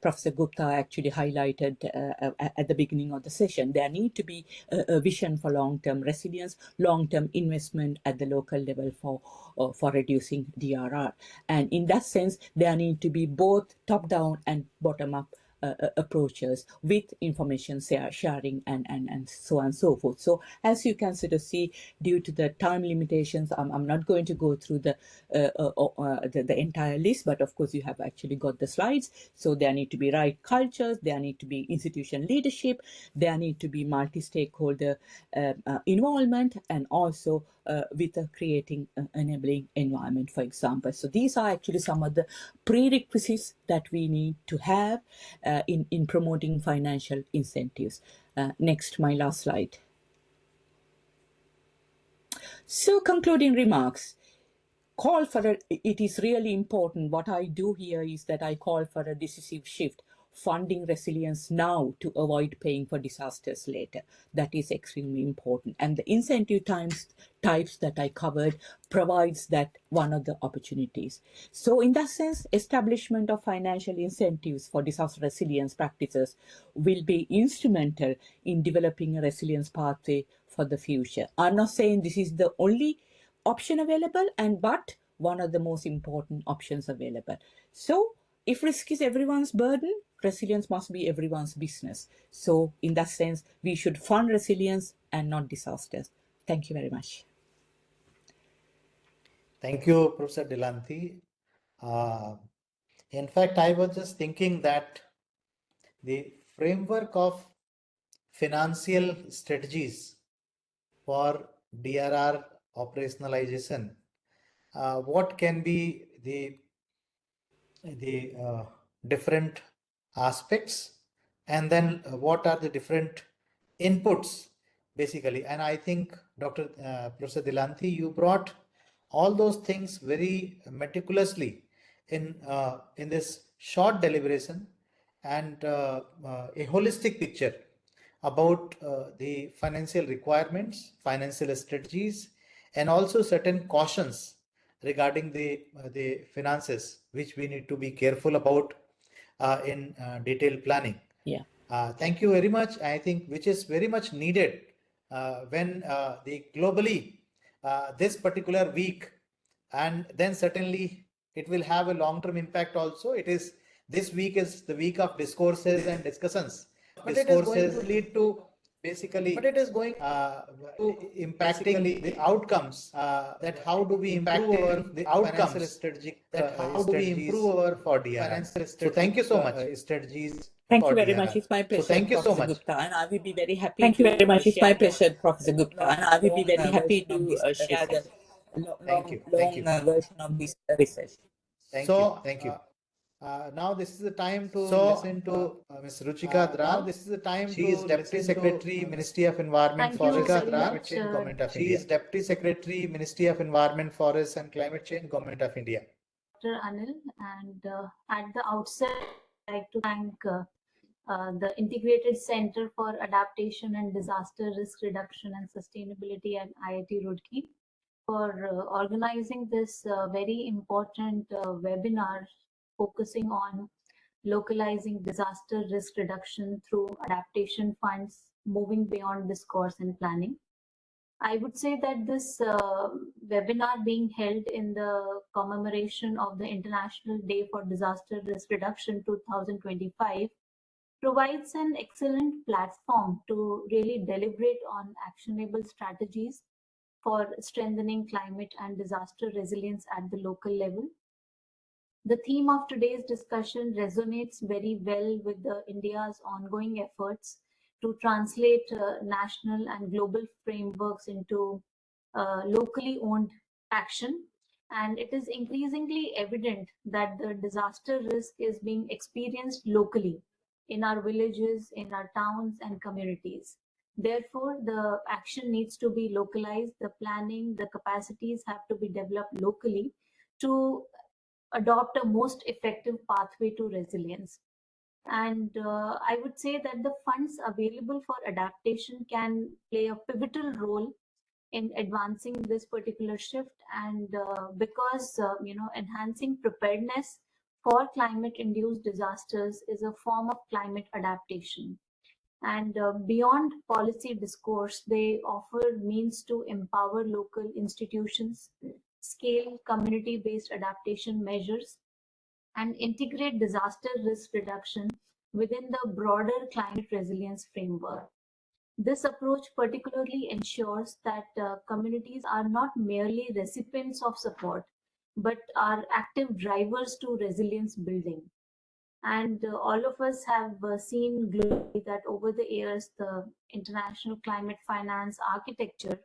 Professor Gupta actually highlighted at the beginning of the session. There need to be a vision for long-term resilience, long-term investment at the local level for reducing DRR. And in that sense, there need to be both top-down and bottom-up approaches with information sharing and so on and so forth. So as you can sort of see, due to the time limitations, I'm not going to go through the entire list, but of course you have actually got the slides. So there need to be right cultures, there need to be institution leadership, there need to be multi-stakeholder involvement, and also with creating enabling environment, for example. So these are actually some of the prerequisites that we need to have in promoting financial incentives. Next, my last slide. So concluding remarks. It is really important. What I do here is that I call for a decisive shift, funding resilience now to avoid paying for disasters later. That is extremely important. And the incentive types that I covered provides that one of the opportunities. So in that sense, establishment of financial incentives for disaster resilience practices will be instrumental in developing a resilience pathway for the future. I'm not saying this is the only option available, but one of the most important options available. So if risk is everyone's burden, resilience must be everyone's business. So in that sense, we should fund resilience and not disasters. Thank you very much. Thank you, Professor Delanti. In fact, I was just thinking that the framework of financial strategies for DRR operationalization, what can be the different aspects, and then what are the different inputs basically. And I think Professor Dilanthi, you brought all those things very meticulously in this short deliberation, and a holistic picture about the financial requirements, financial strategies, and also certain cautions regarding the finances, which we need to be careful about in detailed planning. Yeah. Thank you very much. I think which is very much needed when the globally this particular week, and then certainly it will have a long-term impact also. This week is the week of discourses and discussions. But it is going to lead to basically, impacting the outcomes, that how do we improve the outcomes strategic, that how do we improve our for DRR. So thank you so much. Strategies. Thank you very much. It's my pleasure, thank you so Professor much. Gupta, and I will be very happy. Thank you very much. It's my pleasure, Professor Gupta, and I will be very happy to share the long version of this research. Thank you. Now this is the time to listen to Ms. Ruchika Drar. She is Deputy Secretary, Ministry of Environment, Forest and Climate Change, Government of India. She is Deputy Secretary, Ministry of Environment, Forest and Climate Change, Government of India. Dr. Anil, and at the outset, I'd like to thank the Integrated Center for Adaptation and Disaster Risk Reduction and Sustainability at IIT Roorkee for organizing this very important webinar focusing on localizing disaster risk reduction through adaptation funds, moving beyond discourse and planning. I would say that this webinar being held in the commemoration of the International Day for Disaster Risk Reduction 2025 provides an excellent platform to really deliberate on actionable strategies for strengthening climate and disaster resilience at the local level. The theme of today's discussion resonates very well with India's ongoing efforts to translate national and global frameworks into locally owned action. And it is increasingly evident that the disaster risk is being experienced locally in our villages, in our towns and communities. Therefore, the action needs to be localized, the planning, the capacities have to be developed locally to adopt a most effective pathway to resilience. And I would say that the funds available for adaptation can play a pivotal role in advancing this particular shift, and because enhancing preparedness for climate-induced disasters is a form of climate adaptation. And beyond policy discourse, they offer means to empower local institutions, scale community-based adaptation measures, and integrate disaster risk reduction within the broader climate resilience framework. This approach particularly ensures that communities are not merely recipients of support, but are active drivers to resilience building. And all of us have seen globally that over the years, the international climate finance architecture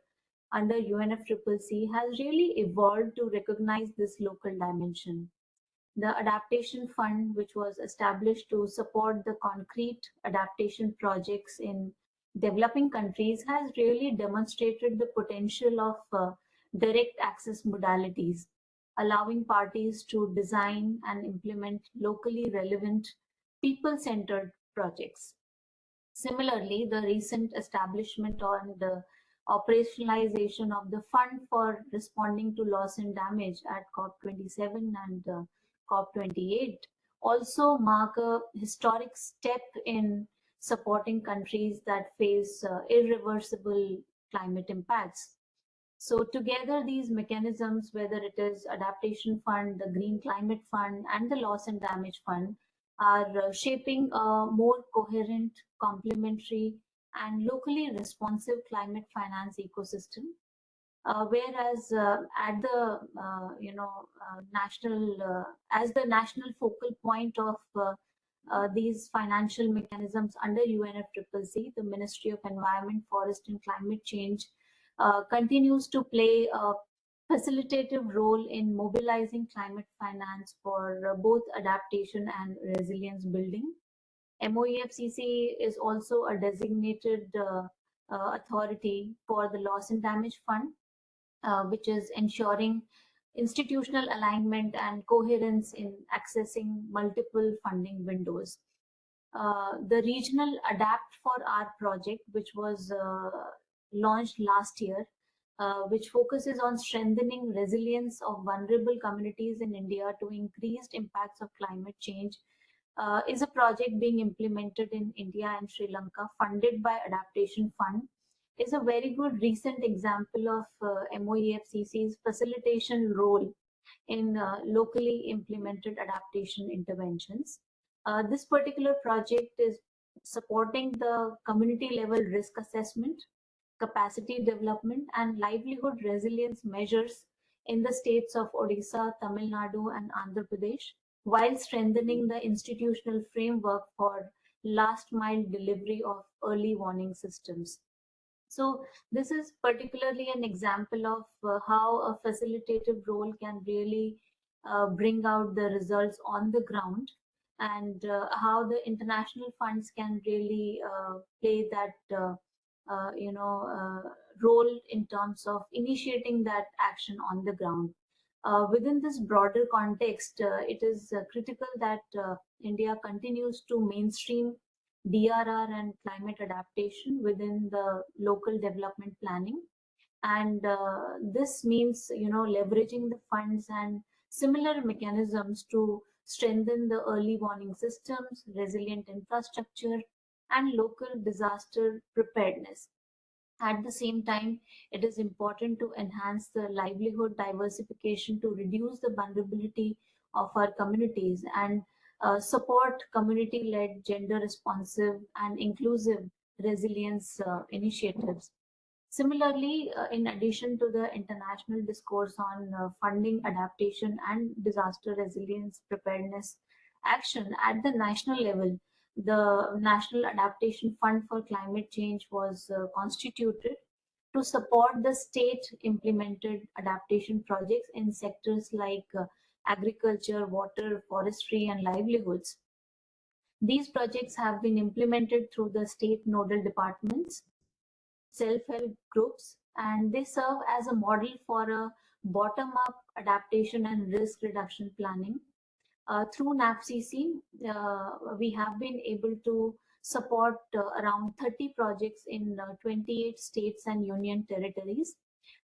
under UNFCCC has really evolved to recognize this local dimension. The Adaptation Fund, which was established to support the concrete adaptation projects in developing countries, has really demonstrated the potential of direct access modalities, allowing parties to design and implement locally relevant, people-centered projects. Similarly, the recent establishment on the operationalization of the Fund for Responding to Loss and Damage at COP27 and COP28 also mark a historic step in supporting countries that face irreversible climate impacts. So together, these mechanisms, whether it is Adaptation Fund, the Green Climate Fund, and the Loss and Damage Fund, are shaping a more coherent, complementary, and locally responsive climate finance ecosystem. Whereas at the national as the national focal point of these financial mechanisms under UNFCCC, the Ministry of Environment, Forest and Climate Change continues to play a facilitative role in mobilizing climate finance for both adaptation and resilience building. MOEFCC is also a designated authority for the Loss and Damage Fund, which is ensuring institutional alignment and coherence in accessing multiple funding windows. The regional Adapt for R project, which was launched last year, which focuses on strengthening resilience of vulnerable communities in India to increased impacts of climate change, is a project being implemented in India and Sri Lanka, funded by Adaptation Fund, is a very good recent example of MOEFCC's facilitation role in locally implemented adaptation interventions. This particular project is supporting the community level risk assessment, capacity development and livelihood resilience measures in the states of Odisha, Tamil Nadu and Andhra Pradesh, while strengthening the institutional framework for last mile delivery of early warning systems. So this is particularly an example of how a facilitative role can really bring out the results on the ground, and how the international funds can really play that role in terms of initiating that action on the ground. Within this broader context, it is critical that India continues to mainstream DRR and climate adaptation within the local development planning. And this means, leveraging the funds and similar mechanisms to strengthen the early warning systems, resilient infrastructure, and local disaster preparedness. At the same time, it is important to enhance the livelihood diversification to reduce the vulnerability of our communities and support community-led, gender-responsive and inclusive resilience initiatives. Similarly, in addition to the international discourse on funding adaptation and disaster resilience preparedness action at the national level, the National Adaptation Fund for Climate Change was constituted to support the state implemented adaptation projects in sectors like agriculture, water, forestry, and livelihoods. These projects have been implemented through the state nodal departments, self-help groups, and they serve as a model for a bottom-up adaptation and risk reduction planning. Through NAFCC, we have been able to support around 30 projects in 28 states and union territories.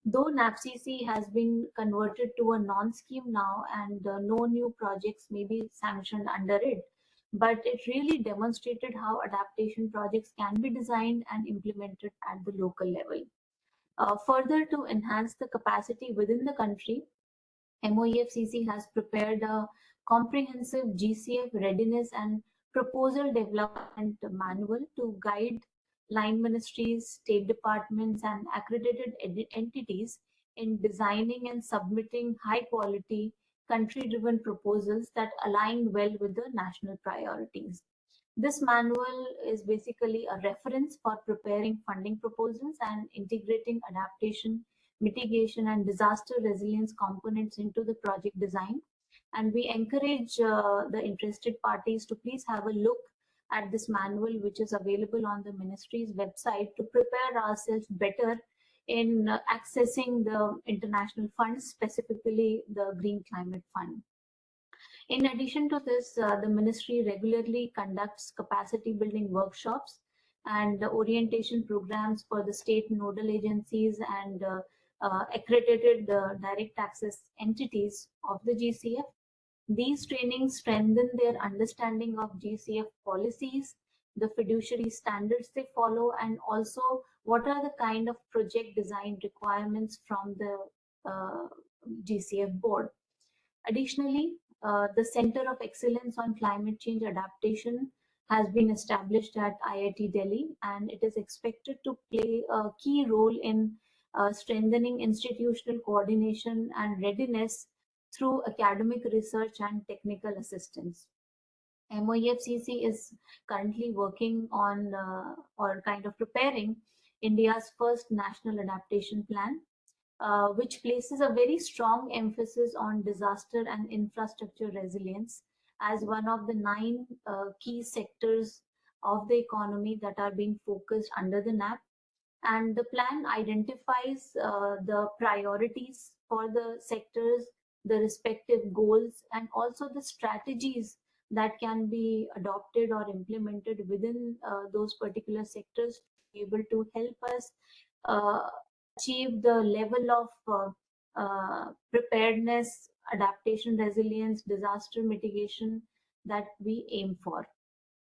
Though NAFCC has been converted to a non-scheme now and no new projects may be sanctioned under it, but it really demonstrated how adaptation projects can be designed and implemented at the local level. Further, to enhance the capacity within the country, MOEFCC has prepared a comprehensive GCF readiness and proposal development manual to guide line ministries, state departments, and accredited entities in designing and submitting high-quality, country-driven proposals that align well with the national priorities. This manual is basically a reference for preparing funding proposals and integrating adaptation, mitigation, and disaster resilience components into the project design. And we encourage the interested parties to please have a look at this manual, which is available on the ministry's website, to prepare ourselves better in accessing the international funds, specifically the Green Climate Fund. In addition to this, the ministry regularly conducts capacity building workshops and orientation programs for the state nodal agencies and accredited direct access entities of the GCF. These trainings strengthen their understanding of GCF policies, the fiduciary standards they follow, and also what are the kind of project design requirements from the GCF board. Additionally, the Center of Excellence on Climate Change Adaptation has been established at IIT Delhi, and it is expected to play a key role in strengthening institutional coordination and readiness through academic research and technical assistance. MOEFCC is currently working on or kind of preparing India's first national adaptation plan, which places a very strong emphasis on disaster and infrastructure resilience as one of the 9 key sectors of the economy that are being focused under the NAP. And the plan identifies the priorities for the sectors, the respective goals, and also the strategies that can be adopted or implemented within those particular sectors to be able to help us achieve the level of preparedness, adaptation, resilience, disaster mitigation that we aim for.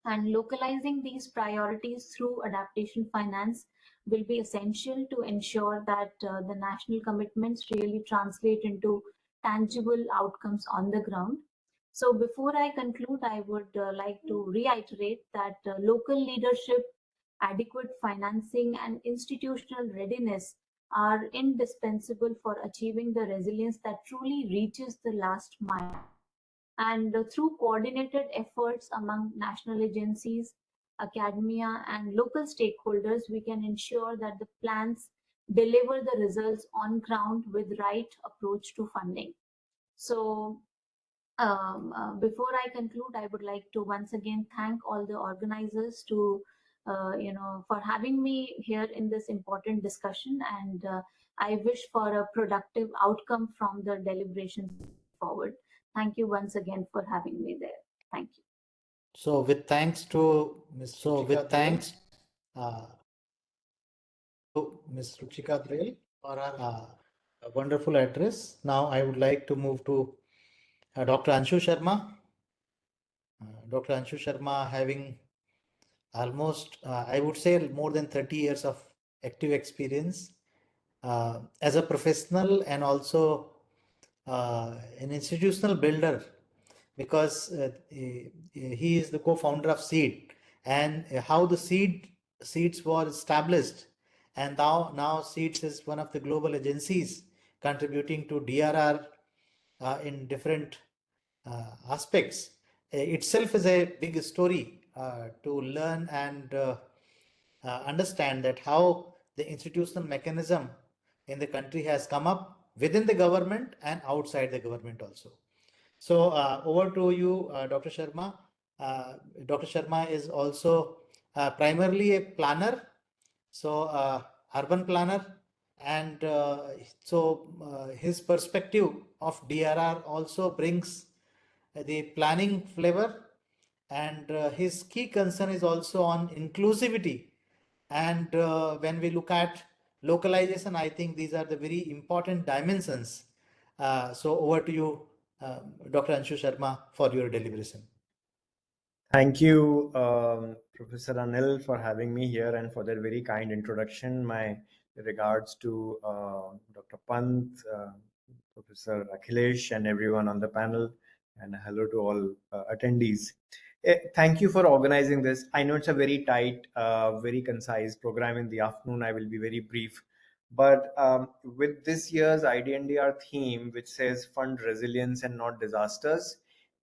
And localizing these priorities through adaptation finance will be essential to ensure that the national commitments really translate into tangible outcomes on the ground. So before I conclude, I would like to reiterate that local leadership, adequate financing, and institutional readiness are indispensable for achieving the resilience that truly reaches the last mile. And through coordinated efforts among national agencies, academia, and local stakeholders, we can ensure that the plans deliver the results on ground with right approach to funding. So before I conclude, I would like to once again thank all the organizers to, for having me here in this important discussion, and I wish for a productive outcome from the deliberations forward. Thank you once again for having me there. Thank you. So with thanks to Ms. Ms. Ruchika Drill for our wonderful address. Now I would like to move to Dr. Anshu Sharma. Dr. Anshu Sharma having almost, I would say, more than 30 years of active experience as a professional and also an institutional builder, because he is the co-founder of SEED, and how the SEEDs were established, and now SEEDs is one of the global agencies contributing to DRR in different aspects. Itself is a big story to learn and understand that how the institutional mechanism in the country has come up within the government and outside the government also. So over to you, Dr. Sharma. Dr. Sharma is also primarily a planner, so urban planner, and his perspective of DRR also brings the planning flavor, and his key concern is also on inclusivity. And when we look at localization, I think these are the very important dimensions. So over to you, Dr. Anshu Sharma, for your deliberation. Thank you, Professor Anil, for having me here and for that very kind introduction. My regards to Dr. Pant, Professor Akhilesh, and everyone on the panel, and hello to all attendees. Thank you for organizing this. I know it's a very tight, very concise program in the afternoon. I will be very brief. But with this year's IDDRR theme, which says fund resilience and not disasters,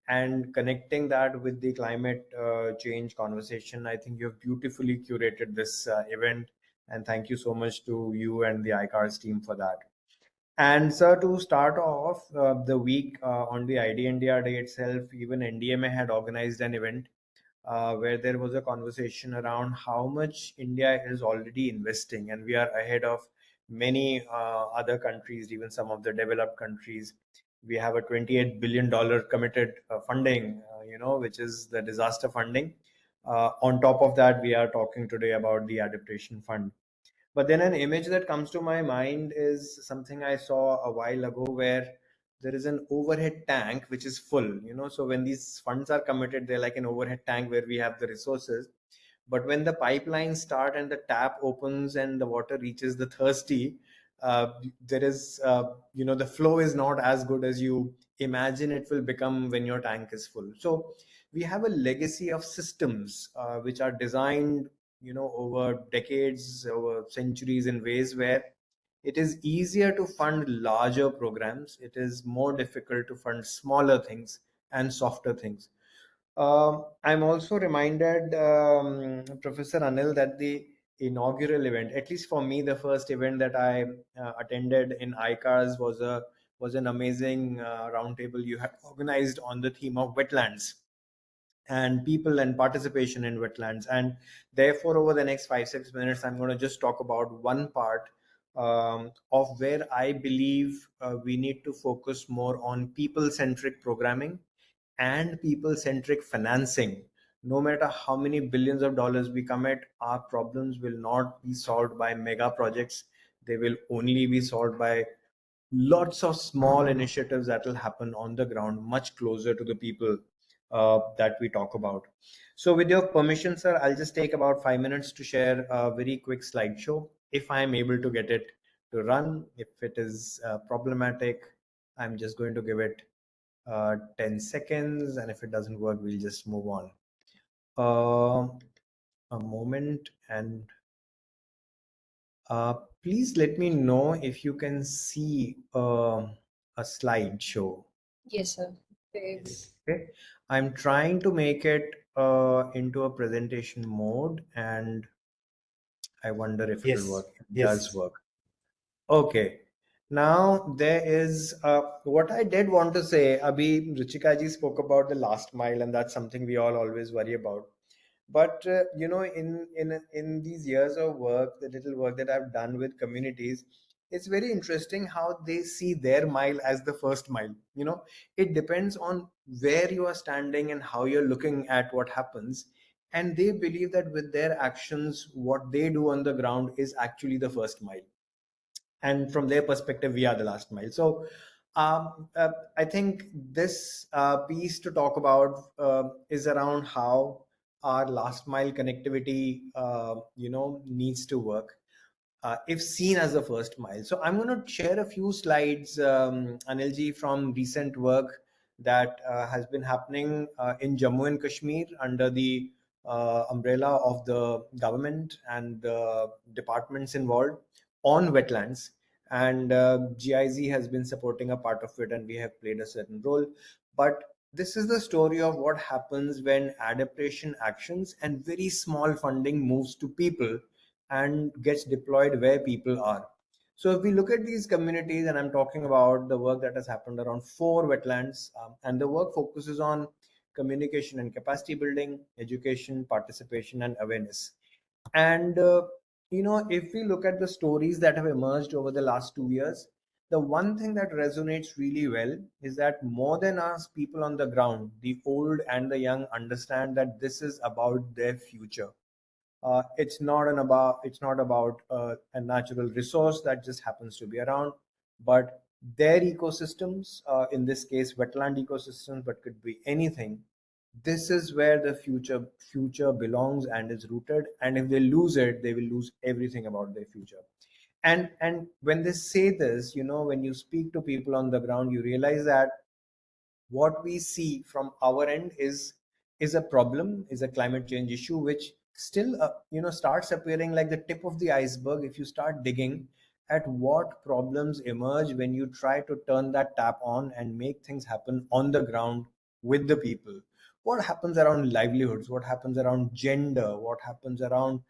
and connecting that with the climate change conversation, I think you have beautifully curated this event. And thank you so much to you and the ICARS team for that. And sir, to start off the week on the IDDRR day itself, even NDMA had organized an event where there was a conversation around how much India is already investing, and we are ahead of many other countries, even some of the developed countries. We have a $28 billion committed funding, which is the disaster funding. On top of that, we are talking today about the Adaptation Fund. But then an image that comes to my mind is something I saw a while ago, where there is an overhead tank which is full. So when these funds are committed, they're like an overhead tank where we have the resources. But when the pipelines start and the tap opens and the water reaches the thirsty, there is, the flow is not as good as you imagine it will become when your tank is full. So we have a legacy of systems which are designed, over decades, over centuries, in ways where It is easier to fund larger programs. It is more difficult to fund smaller things and softer things. I'm also reminded, Professor Anil, that the inaugural event, at least for me, the first event that I attended in ICARS was an amazing roundtable you had organized on the theme of wetlands and people and participation in wetlands. And therefore, over the next 5-6 minutes, I'm going to just talk about one part of where I believe we need to focus more on people-centric programming and people-centric financing. No matter how many billions of dollars we commit, our problems will not be solved by mega projects. They will only be solved by lots of small initiatives that will happen on the ground, much closer to the people that we talk about. So with your permission, sir, I'll just take about 5 minutes to share a very quick slideshow, if I'm able to get it to run. If it is problematic, I'm just going to give it 10 seconds, and if it doesn't work, we'll just move on. A moment, and please let me know if you can see a slideshow. Yes, sir. Okay, I'm trying to make it into a presentation mode, and I wonder if it will work. It does work. Okay. Now there is what I did want to say. Abhi Ruchika ji spoke about the last mile, and that's something we all always worry about. But you know, in these years of work, the little work that I've done with communities, it's very interesting how they see their mile as the first mile. You know, it depends on where you are standing and how you're looking at what happens. And they believe that with their actions, what they do on the ground is actually the first mile, and from their perspective, we are the last mile. So I think this piece to talk about is around how our last mile connectivity needs to work if seen as the first mile. So I'm going to share a few slides, Anilji, from recent work that has been happening in Jammu and Kashmir under the umbrella of the government and the departments involved on wetlands. And GIZ has been supporting a part of it, and we have played a certain role. But this is the story of what happens when adaptation actions and very small funding moves to people and gets deployed where people are. So if we look at these communities, and I'm talking about the work that has happened around 4 wetlands, and the work focuses on communication and capacity building, education, participation, and awareness. And if we look at the stories that have emerged over the last 2 years, the one thing that resonates really well is that more than us, people on the ground, the old and the young, understand that this is about their future. It's not about a natural resource that just happens to be around, but their ecosystems, in this case wetland ecosystems, but could be anything. This is where the future belongs and is rooted, and if they lose it, they will lose everything about their future. And when they say this, when you speak to people on the ground, you realize that what we see from our end is a problem, is a climate change issue, which still starts appearing like the tip of the iceberg if you start digging at what problems emerge when you try to turn that tap on and make things happen on the ground with the people. What happens around livelihoods, what happens around gender, what happens around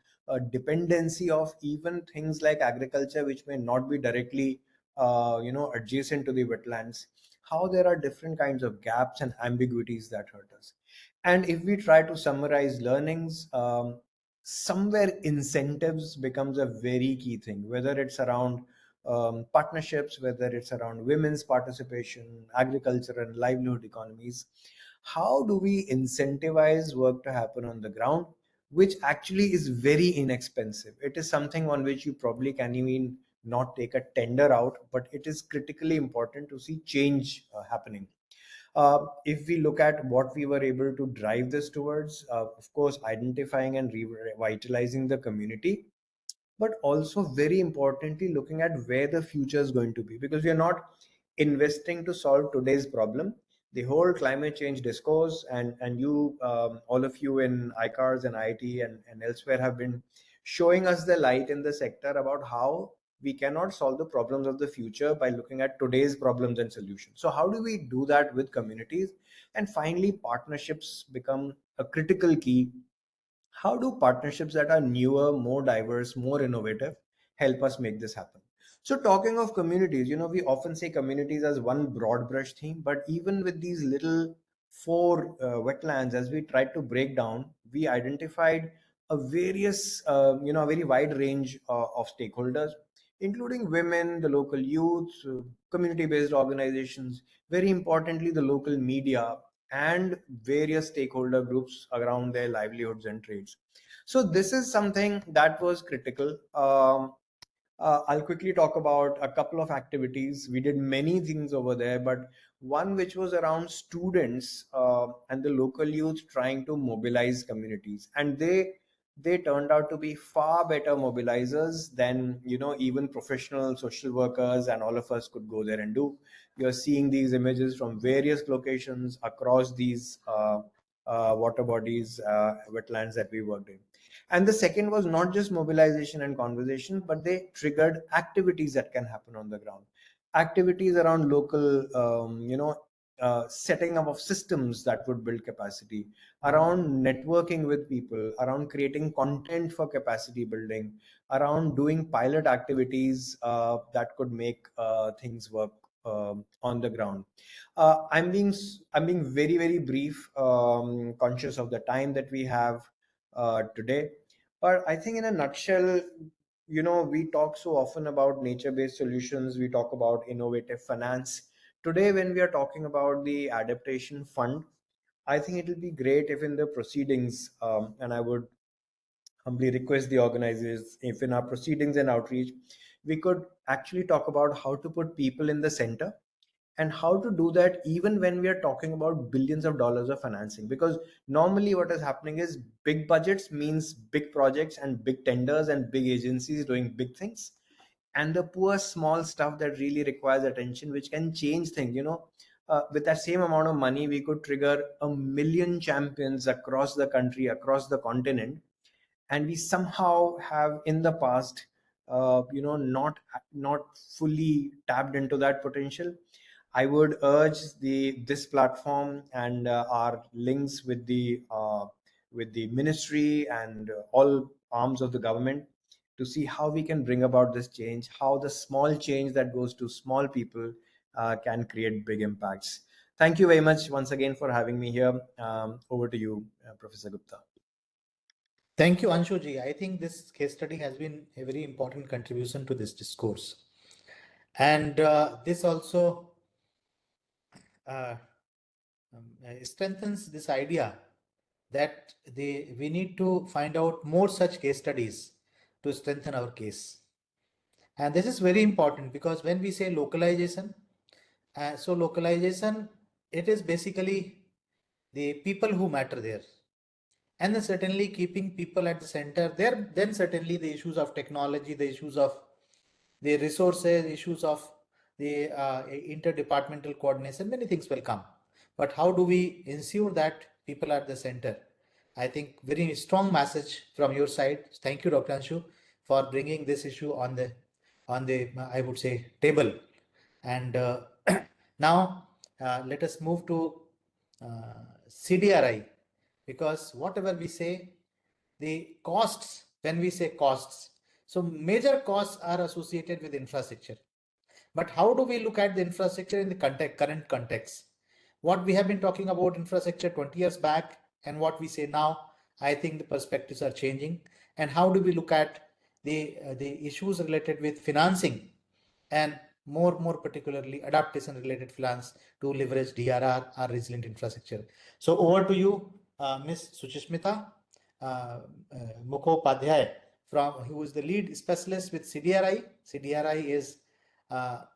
dependency of even things like agriculture, which may not be directly adjacent to the wetlands, how there are different kinds of gaps and ambiguities that hurt us. And if we try to summarize learnings, somewhere incentives becomes a very key thing, whether it's around partnerships, whether it's around women's participation, agriculture and livelihood economies. How do we incentivize work to happen on the ground, which actually is very inexpensive? It is something on which you probably can even not take a tender out, but it is critically important to see change happening. If we look at what we were able to drive this towards, of course, identifying and revitalizing the community, but also very importantly, looking at where the future is going to be, because we are not investing to solve today's problem. The whole climate change discourse, and you, all of you in ICARS and IIT and elsewhere have been showing us the light in the sector about how we cannot solve the problems of the future by looking at today's problems and solutions. So how do we do that with communities? And finally, partnerships become a critical key. How do partnerships that are newer, more diverse, more innovative help us make this happen? So talking of communities, we often say communities as one broad brush theme, but even with these little four wetlands, as we tried to break down, we identified a very wide range of stakeholders, including women, the local youth, community-based organizations, very importantly, the local media, and various stakeholder groups around their livelihoods and trades. So this is something that was critical. I'll quickly talk about a couple of activities. We did many things over there, but one which was around students and the local youth trying to mobilize communities, and they turned out to be far better mobilizers than even professional social workers and all of us could go there and do. You're seeing these images from various locations across these water bodies, wetlands that we worked in. And the second was not just mobilization and conversation, but they triggered activities that can happen on the ground. Activities around local, setting up of systems that would build capacity, around networking with people, around creating content for capacity building, around doing pilot activities that could make things work on the ground. I'm being very, very brief, conscious of the time that we have today. But I think in a nutshell, we talk so often about nature-based solutions. We talk about innovative finance. Today, when we are talking about the Adaptation Fund, I think it will be great if in the proceedings, and I would humbly request the organizers, if in our proceedings and outreach, we could actually talk about how to put people in the center and how to do that even when we are talking about billions of dollars of financing. Because normally what is happening is big budgets means big projects and big tenders and big agencies doing big things, and the poor small stuff that really requires attention, which can change things. With that same amount of money, we could trigger 1 million champions across the country, across the continent, and we somehow have in the past not fully tapped into that potential. I would urge this platform and our links with the ministry and all arms of the government to see how we can bring about this change, how the small change that goes to small people can create big impacts. Thank you very much once again for having me here. Over to you, Professor Gupta. Thank you, Anshuji. I think this case study has been a very important contribution to this discourse. And this also strengthens this idea that we need to find out more such case studies to strengthen our case. And this is very important because when we say localization, so localization, it is basically the people who matter there. And then certainly keeping people at the center there, then certainly the issues of technology, the issues of the resources, issues of the interdepartmental coordination, many things will come. But how do we ensure that people are at the center? I think very strong message from your side. Thank you, Dr. Anshu, for bringing this issue on the I would say table. And now let us move to CDRI, because whatever we say, the costs, when we say costs, so major costs are associated with infrastructure. But how do we look at the infrastructure in the current context? What we have been talking about infrastructure 20 years back and what we say now, I think the perspectives are changing. And how do we look at the issues related with financing and more particularly adaptation related finance to leverage DRR or resilient infrastructure? So over to you, Ms. Suchishmita Mukhopadhyay, who is the lead specialist with CDRI. CDRI is a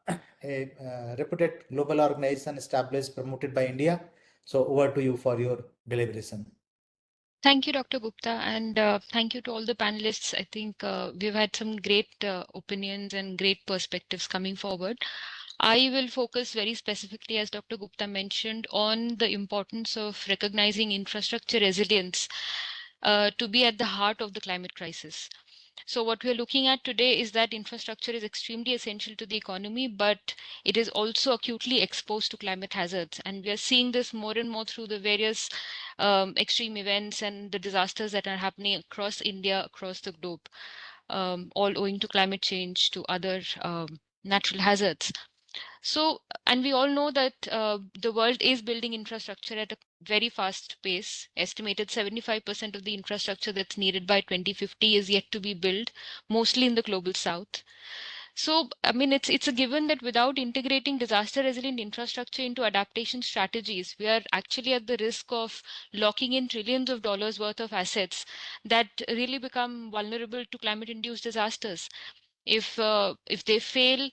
reputed global organization established, promoted by India. So over to you for your deliberation. Thank you, Dr. Gupta, and thank you to all the panelists. I think we've had some great opinions and great perspectives coming forward. I will focus very specifically, as Dr. Gupta mentioned, on the importance of recognizing infrastructure resilience to be at the heart of the climate crisis. So what we're looking at today is that infrastructure is extremely essential to the economy, but it is also acutely exposed to climate hazards. And we are seeing this more and more through the various extreme events and the disasters that are happening across India, across the globe, all owing to climate change, to other natural hazards. So, and we all know that the world is building infrastructure at a very fast pace. Estimated 75% of the infrastructure that's needed by 2050 is yet to be built, mostly in the global south. So, I mean, it's a given that without integrating disaster resilient infrastructure into adaptation strategies, we are actually at the risk of locking in trillions of dollars worth of assets that really become vulnerable to climate induced disasters. If they fail,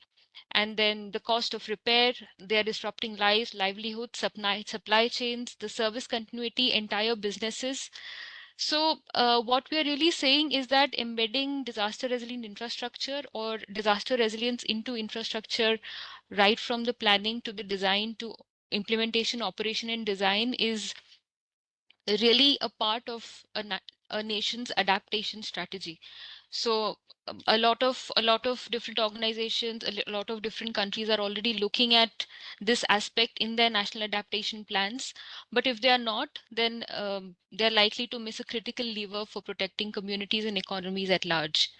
and then the cost of repair, they are disrupting lives, livelihoods, supply chains, the service continuity, entire businesses. So what we are really saying is that embedding disaster resilient infrastructure or disaster resilience into infrastructure, right from the planning to the design to implementation, operation and design, is really a part of a nation's adaptation strategy. So a lot of different organizations, lot of different countries are already looking at this aspect in their national adaptation plans. But if they are not, then they're likely to miss a critical lever for protecting communities and economies at large.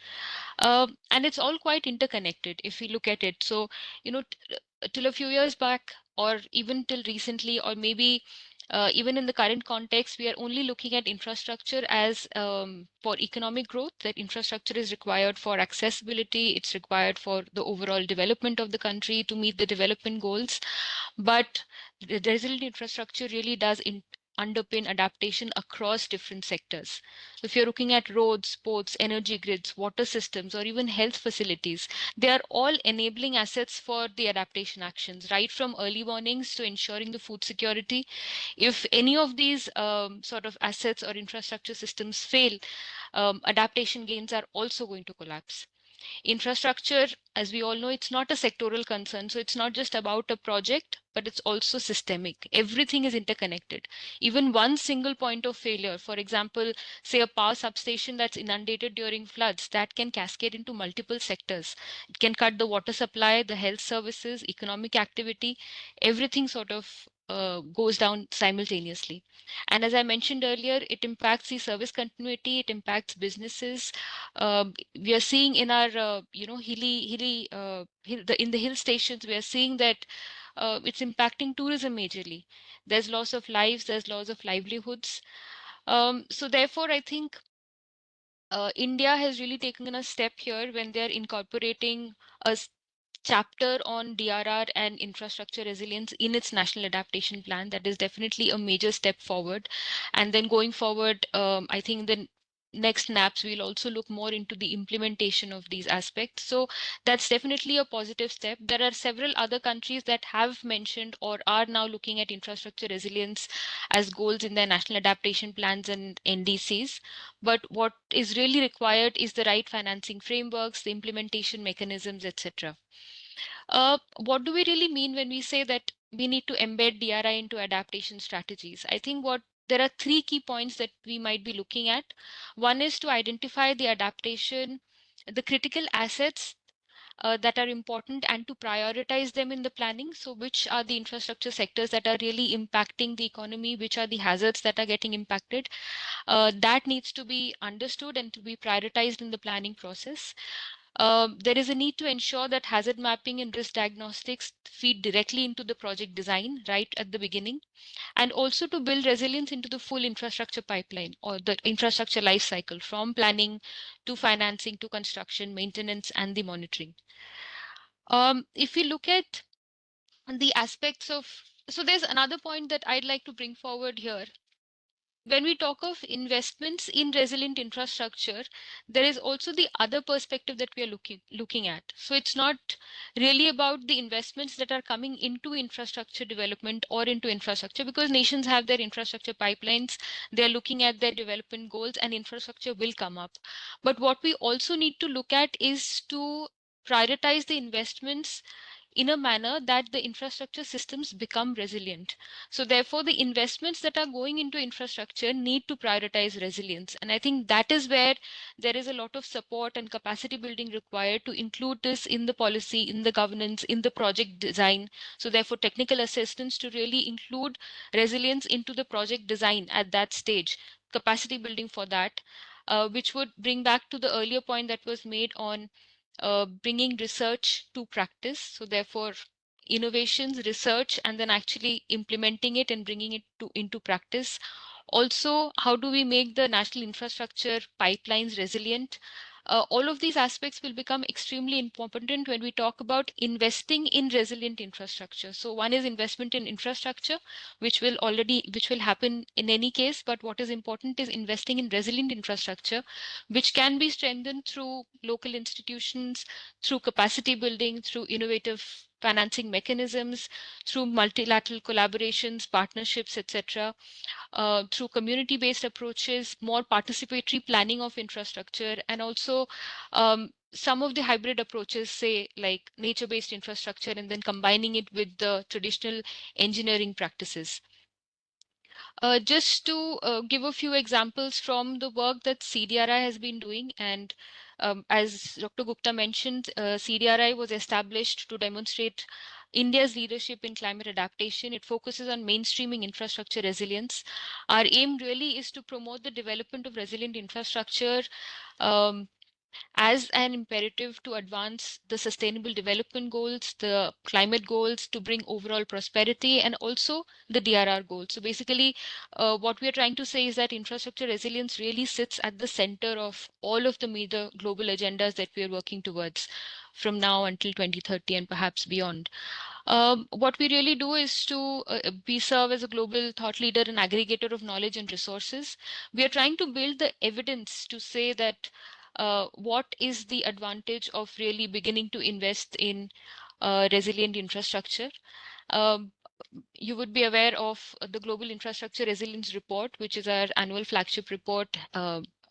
And it's all quite interconnected if we look at it. So, till a few years back, or even till recently, or maybe even in the current context, we are only looking at infrastructure as for economic growth, that infrastructure is required for accessibility, it's required for the overall development of the country to meet the development goals. But the resilient infrastructure really does underpin adaptation across different sectors. If you're looking at roads, ports, energy grids, water systems, or even health facilities, they are all enabling assets for the adaptation actions, right from early warnings to ensuring the food security. If any of these sort of assets or infrastructure systems fail, adaptation gains are also going to collapse. Infrastructure, as we all know, it's not a sectoral concern. So it's not just about a project, but it's also systemic. Everything is interconnected. Even one single point of failure, for example, say a power substation that's inundated during floods, that can cascade into multiple sectors. It can cut the water supply, the health services, economic activity, everything sort of goes down simultaneously. And as I mentioned earlier, it impacts the service continuity, it impacts businesses. We are seeing in our in the hill stations, we are seeing that it's impacting tourism majorly. There's loss of lives, there's loss of livelihoods. So therefore, I think India has really taken a step here when they're incorporating a chapter on DRR and infrastructure resilience in its national adaptation plan. That is definitely a major step forward. And then going forward, I think the next NAPs we'll also look more into the implementation of these aspects. So that's definitely a positive step. There are several other countries that have mentioned or are now looking at infrastructure resilience as goals in their national adaptation plans and NDCs. But what is really required is the right financing frameworks, the implementation mechanisms, etc. What do we really mean when we say that we need to embed DRI into adaptation strategies? I think there are three key points that we might be looking at. One is to identify the adaptation, the critical assets that are important, and to prioritize them in the planning. So which are the infrastructure sectors that are really impacting the economy? Which are the hazards that are getting impacted? That needs to be understood and to be prioritized in the planning process. There is a need to ensure that hazard mapping and risk diagnostics feed directly into the project design right at the beginning, and also to build resilience into the full infrastructure pipeline or the infrastructure life cycle, from planning to financing to construction, maintenance, and the monitoring. If we look at the aspects of, so there's another point that I'd like to bring forward here. When we talk of investments in resilient infrastructure, there is also the other perspective that we are looking at. So it's not really about the investments that are coming into infrastructure development or into infrastructure, because nations have their infrastructure pipelines, they're looking at their development goals, and infrastructure will come up. But what we also need to look at is to prioritize the investments in a manner that the infrastructure systems become resilient. So therefore, the investments that are going into infrastructure need to prioritize resilience. And I think that is where there is a lot of support and capacity building required to include this in the policy, in the governance, in the project design. So therefore, technical assistance to really include resilience into the project design at that stage, capacity building for that, which would bring back to the earlier point that was made on bringing research to practice. So therefore, innovations, research, and then actually implementing it and bringing it into practice. Also, how do we make the national infrastructure pipelines resilient? All of these aspects will become extremely important when we talk about investing in resilient infrastructure. So one is investment in infrastructure, which will happen in any case, but what is important is investing in resilient infrastructure, which can be strengthened through local institutions, through capacity building, through innovative financing mechanisms, through multilateral collaborations, partnerships, etc., through community-based approaches, more participatory planning of infrastructure, and also some of the hybrid approaches, say like nature-based infrastructure, and then combining it with the traditional engineering practices. Just to give a few examples from the work that CDRI has been doing, and as Dr. Gupta mentioned, CDRI was established to demonstrate India's leadership in climate adaptation. It focuses on mainstreaming infrastructure resilience. Our aim really is to promote the development of resilient infrastructure um, as an imperative to advance the sustainable development goals, the climate goals, to bring overall prosperity, and also the DRR goals. So basically, what we are trying to say is that infrastructure resilience really sits at the center of all of the major global agendas that we are working towards from now until 2030 and perhaps beyond. What we really do is to we serve as a global thought leader and aggregator of knowledge and resources. We are trying to build the evidence to say that what is the advantage of really beginning to invest in resilient infrastructure. Um, you would be aware of the Global Infrastructure Resilience Report, which is our annual flagship report,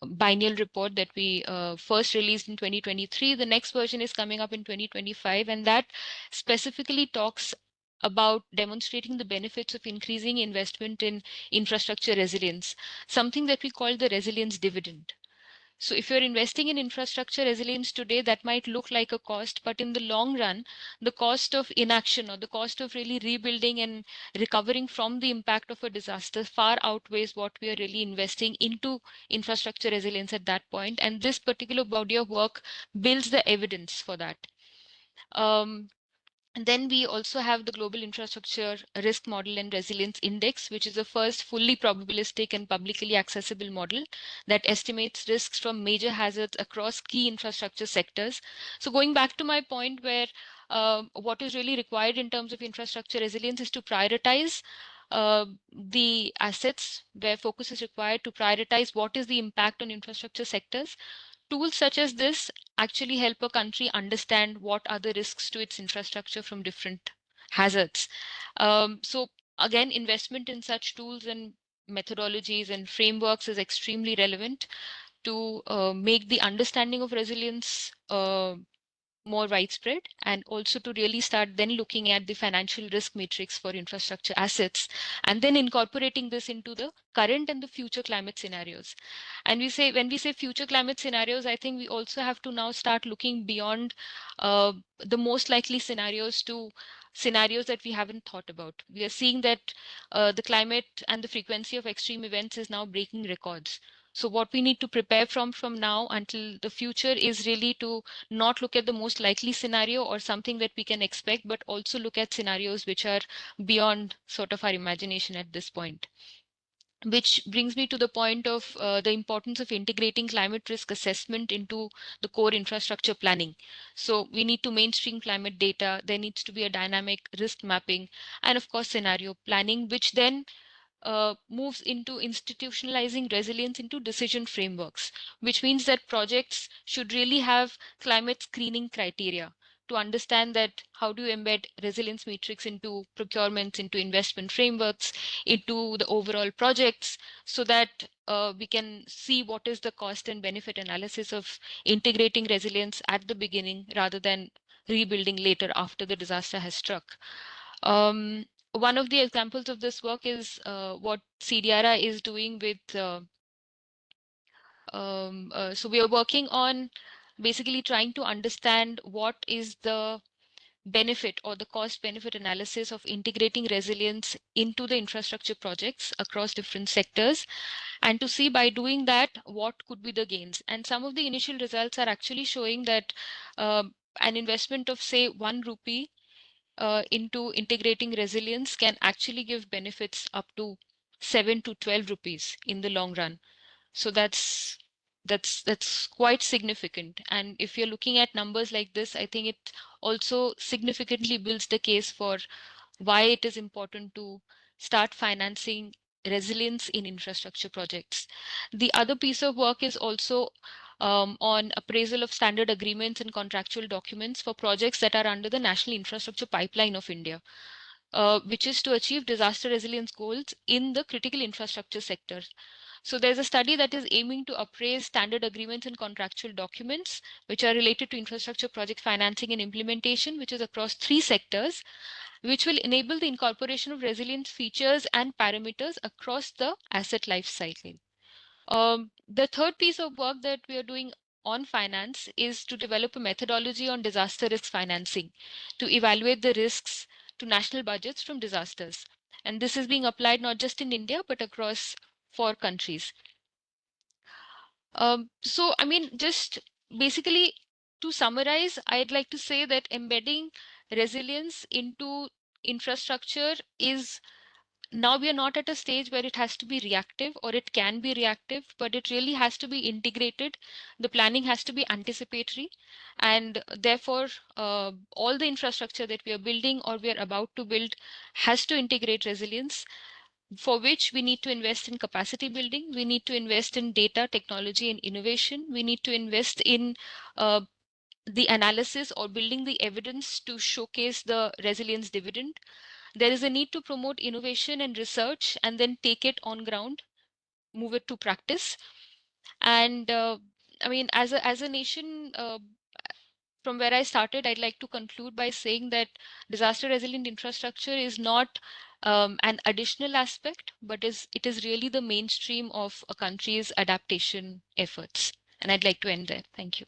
biennial report that we first released in 2023. The next version is coming up in 2025, and that specifically talks about demonstrating the benefits of increasing investment in infrastructure resilience, something that we call the resilience dividend. So if you're investing in infrastructure resilience today, that might look like a cost, but in the long run, the cost of inaction or the cost of really rebuilding and recovering from the impact of a disaster far outweighs what we are really investing into infrastructure resilience at that point. And this particular body of work builds the evidence for that. And then we also have the Global Infrastructure Risk Model and Resilience Index, which is the first fully probabilistic and publicly accessible model that estimates risks from major hazards across key infrastructure sectors. So going back to my point where what is really required in terms of infrastructure resilience is to prioritize the assets where focus is required, to prioritize what is the impact on infrastructure sectors. Tools such as this actually help a country understand what are the risks to its infrastructure from different hazards. So again, investment in such tools and methodologies and frameworks is extremely relevant to make the understanding of resilience more widespread, and also to really start then looking at the financial risk matrix for infrastructure assets, and then incorporating this into the current and the future climate scenarios. And when we say future climate scenarios, I think we also have to now start looking beyond the most likely scenarios to scenarios that we haven't thought about. We are seeing that the climate and the frequency of extreme events is now breaking records. So what we need to prepare from now until the future is really to not look at the most likely scenario or something that we can expect, but also look at scenarios which are beyond sort of our imagination at this point. Which brings me to the point of the importance of integrating climate risk assessment into the core infrastructure planning. So we need to mainstream climate data. There needs to be a dynamic risk mapping, and of course scenario planning, which then moves into institutionalizing resilience into decision frameworks, which means that projects should really have climate screening criteria to understand that how do you embed resilience matrix into procurements, into investment frameworks, into the overall projects, so that we can see what is the cost and benefit analysis of integrating resilience at the beginning rather than rebuilding later after the disaster has struck. One of the examples of this work is what CDRI is doing with so we are working on basically trying to understand what is the benefit or the cost benefit analysis of integrating resilience into the infrastructure projects across different sectors, and to see by doing that what could be the gains. And some of the initial results are actually showing that an investment of say 1 rupee into integrating resilience can actually give benefits up to 7 to 12 rupees in the long run. So that's quite significant. And if you're looking at numbers like this, I think it also significantly builds the case for why it is important to start financing resilience in infrastructure projects. The other piece of work is also on appraisal of standard agreements and contractual documents for projects that are under the National Infrastructure Pipeline of India, which is to achieve disaster resilience goals in the critical infrastructure sector. So there's a study that is aiming to appraise standard agreements and contractual documents which are related to infrastructure project financing and implementation, which is across 3 sectors, which will enable the incorporation of resilience features and parameters across the asset life cycle. The third piece of work that we are doing on finance is to develop a methodology on disaster risk financing to evaluate the risks to national budgets from disasters. And this is being applied not just in India, but across 4 countries. So, I mean, just basically to summarize, I'd like to say that embedding resilience into infrastructure is now we are not at a stage where it has to be reactive or it can be reactive, but it really has to be integrated. The planning has to be anticipatory, and therefore all the infrastructure that we are building or we are about to build has to integrate resilience, for which we need to invest in capacity building, we need to invest in data, technology, and innovation. We need to invest in the analysis or building the evidence to showcase the resilience dividend. There is a need to promote innovation and research and then take it on ground, move it to practice. And I mean, as a nation, from where I started, I'd like to conclude by saying that disaster resilient infrastructure is not an additional aspect, but it is really the mainstream of a country's adaptation efforts. And I'd like to end there. Thank you.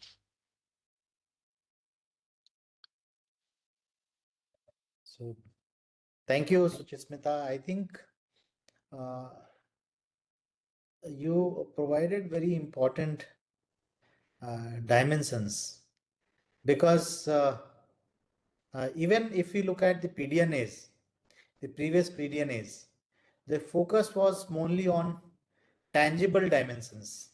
So thank you, Suchismita. I think you provided very important dimensions, because even if we look at the PDNAs, the previous PDNAs, the focus was mainly on tangible dimensions.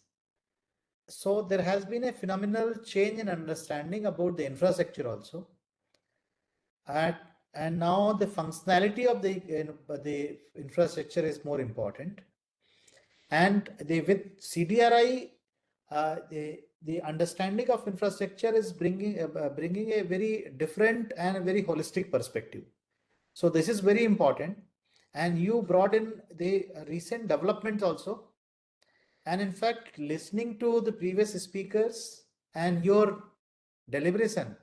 So there has been a phenomenal change in understanding about the infrastructure also. And now the functionality of the infrastructure is more important. And with CDRI, the understanding of infrastructure is bringing a very different and a very holistic perspective. So this is very important. And you brought in the recent developments also. And in fact, listening to the previous speakers and your deliberation,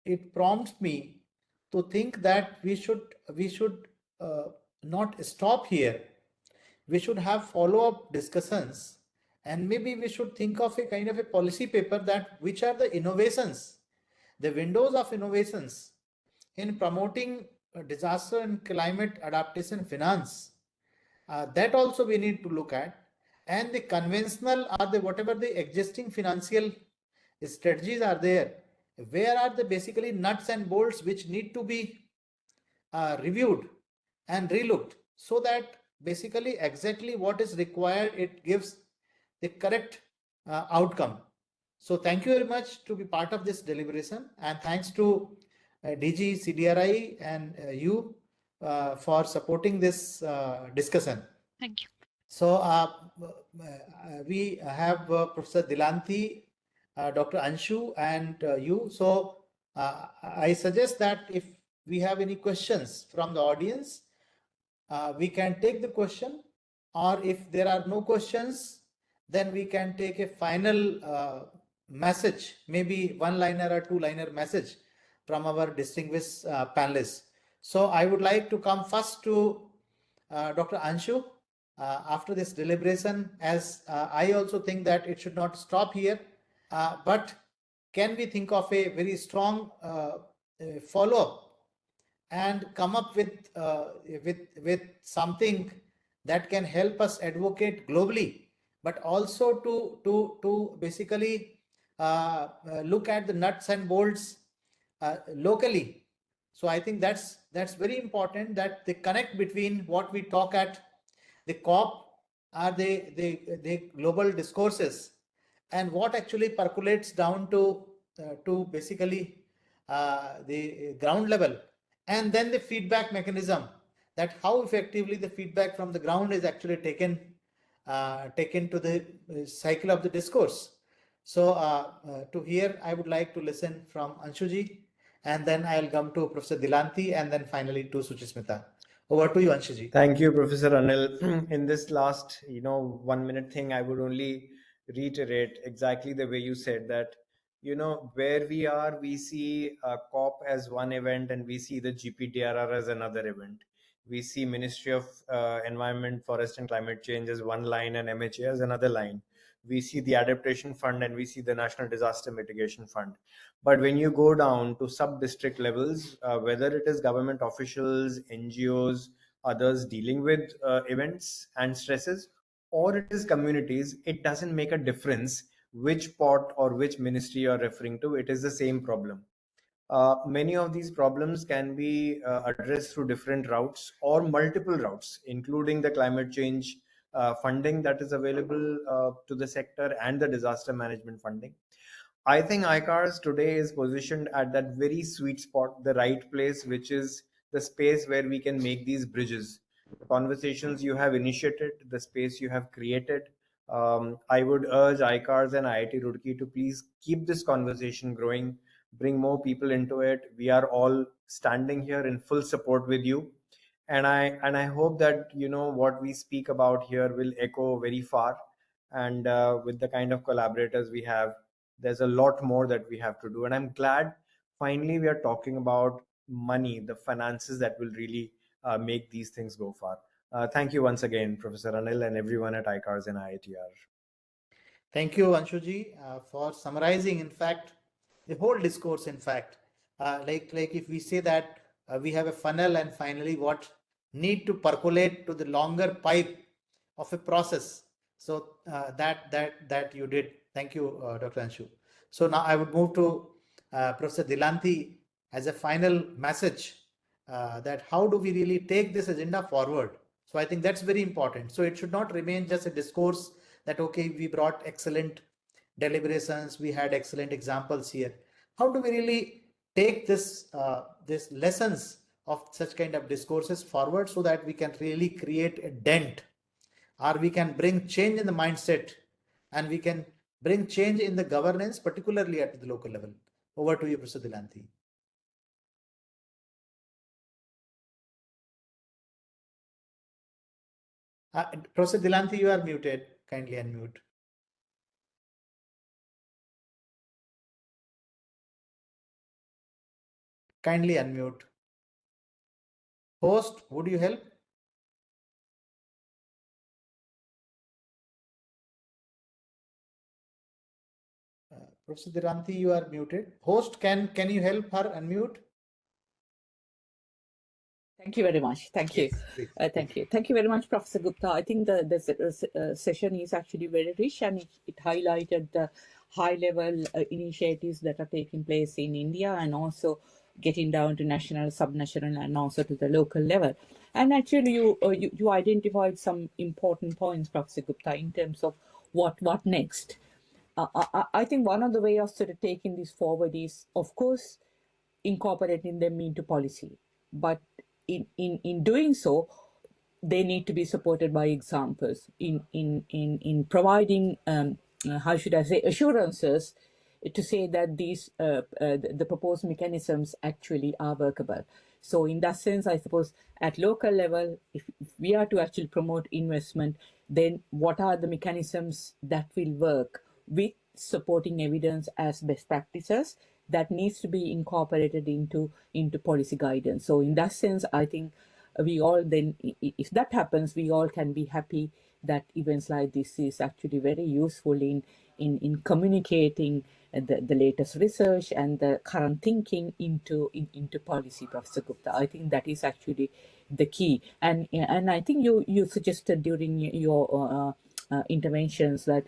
it prompts me to think that we should not stop here. We should have follow-up discussions, and maybe we should think of a kind of a policy paper that which are the innovations, the windows of innovations in promoting disaster and climate adaptation finance. That also we need to look at. And the conventional or the whatever the existing financial strategies are there, where are the basically nuts and bolts which need to be reviewed and relooked, so that basically exactly what is required, it gives the correct outcome. So thank you very much to be part of this deliberation, and thanks to DG CDRI and you for supporting this discussion. Thank you. So we have Professor Dilanti, Dr. Anshu, and you. So I suggest that if we have any questions from the audience, we can take the question, or if there are no questions, then we can take a final message, maybe one-liner or two-liner message from our distinguished panelists. So I would like to come first to Dr. Anshu after this deliberation, as I also think that it should not stop here, but can we think of a very strong follow-up and come up with something that can help us advocate globally, but also to basically look at the nuts and bolts locally. So I think that's very important, that the connect between what we talk at the COP are the global discourses, and what actually percolates down to basically the ground level, and then the feedback mechanism, that how effectively the feedback from the ground is actually taken to the cycle of the discourse. So to here, I would like to listen from Anshuji, and then I'll come to Professor Dilanti, and then finally to Suchismita. Over to you, Anshuji. Thank you, Professor Anil. In this last, 1 minute thing, I would only reiterate exactly the way you said that, where we are, we see COP as one event and we see the GPDRR as another event. We see Ministry of Environment, Forest and Climate Change as one line and MHA as another line. We see the Adaptation Fund and we see the National Disaster Mitigation Fund. But when you go down to sub-district levels, whether it is government officials, NGOs, others dealing with events and stresses, or it is communities, it doesn't make a difference which pot or which ministry you're referring to. It is the same problem. Many of these problems can be addressed through different routes or multiple routes, including the climate change funding that is available to the sector and the disaster management funding. I think ICARS today is positioned at that very sweet spot, the right place, which is the space where we can make these bridges. The conversations you have initiated, the space you have created. I would urge ICARS and IIT Roorkee to please keep this conversation growing, bring more people into it. We are all standing here in full support with you. And I hope that, what we speak about here will echo very far. And with the kind of collaborators we have, there's a lot more that we have to do. And I'm glad finally we are talking about money, the finances that will really make these things go far. Thank you once again, Professor Anil, and everyone at ICARS and IITR. Thank you, Anshuji, for summarizing, in fact, the whole discourse. In fact, like if we say that we have a funnel, and finally what need to percolate to the longer pipe of a process. So that you did. Thank you, Dr. Anshu. So now I would move to Professor Dilanti as a final message, that how do we really take this agenda forward? So I think that's very important. So it should not remain just a discourse that, okay, we brought excellent deliberations, we had excellent examples here. How do we really take this lessons of such kind of discourses forward, so that we can really create a dent, or we can bring change in the mindset, and we can bring change in the governance, particularly at the local level? Over to you, Professor Dilanti. Professor Dilanti, you are muted. Kindly unmute. Kindly unmute. Host, would you help? Professor Dilanti, you are muted. Host, can you help her unmute? Thank you very much. Thank you. Yes, Thank you. Thank you very much, Professor Gupta. I think the session is actually very rich, and it highlighted the high-level initiatives that are taking place in India, and also getting down to national, subnational, and also to the local level. And actually, you identified some important points, Professor Gupta, in terms of what next. I think one of the ways of sort of taking this forward is, of course, incorporating them into policy, but in doing so, they need to be supported by examples in providing how should I say, assurances to say that these the proposed mechanisms actually are workable. So in that sense, I suppose at local level, if we are to actually promote investment, then what are the mechanisms that will work with supporting evidence as best practices that needs to be incorporated into policy guidance. So in that sense, I think we all then, if that happens, we all can be happy that events like this is actually very useful in communicating the latest research and the current thinking into policy, Professor Gupta. I think that is actually the key. And I think you suggested during your interventions that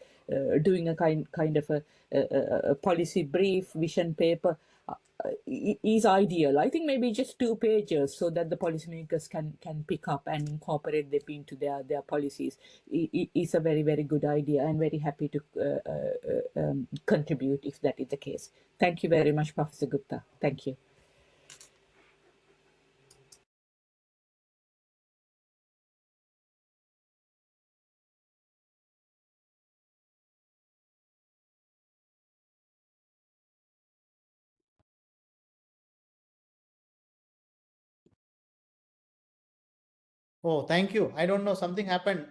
doing a kind of a policy brief, vision paper is ideal. I think maybe just 2 pages so that the policymakers can pick up and incorporate them into their policies is a very, very good idea, and very happy to contribute if that is the case. Thank you very much, Professor Gupta. Thank you. Oh, thank you. I don't know, something happened.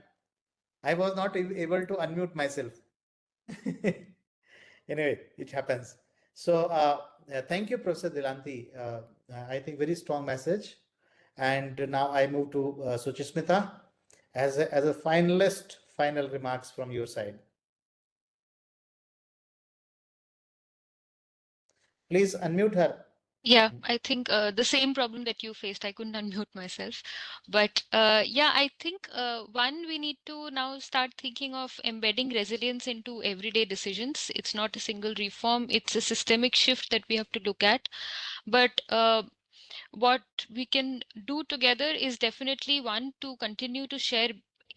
I was not able to unmute myself. Anyway, it happens. So thank you, Professor Dilanti. I think very strong message. And now I move to Suchismita as a finalist, final remarks from your side. Please unmute her. Yeah, I think the same problem that you faced, I couldn't unmute myself. But yeah, I think one, we need to now start thinking of embedding resilience into everyday decisions. It's not a single reform, it's a systemic shift that we have to look at. But what we can do together is definitely one, to continue to share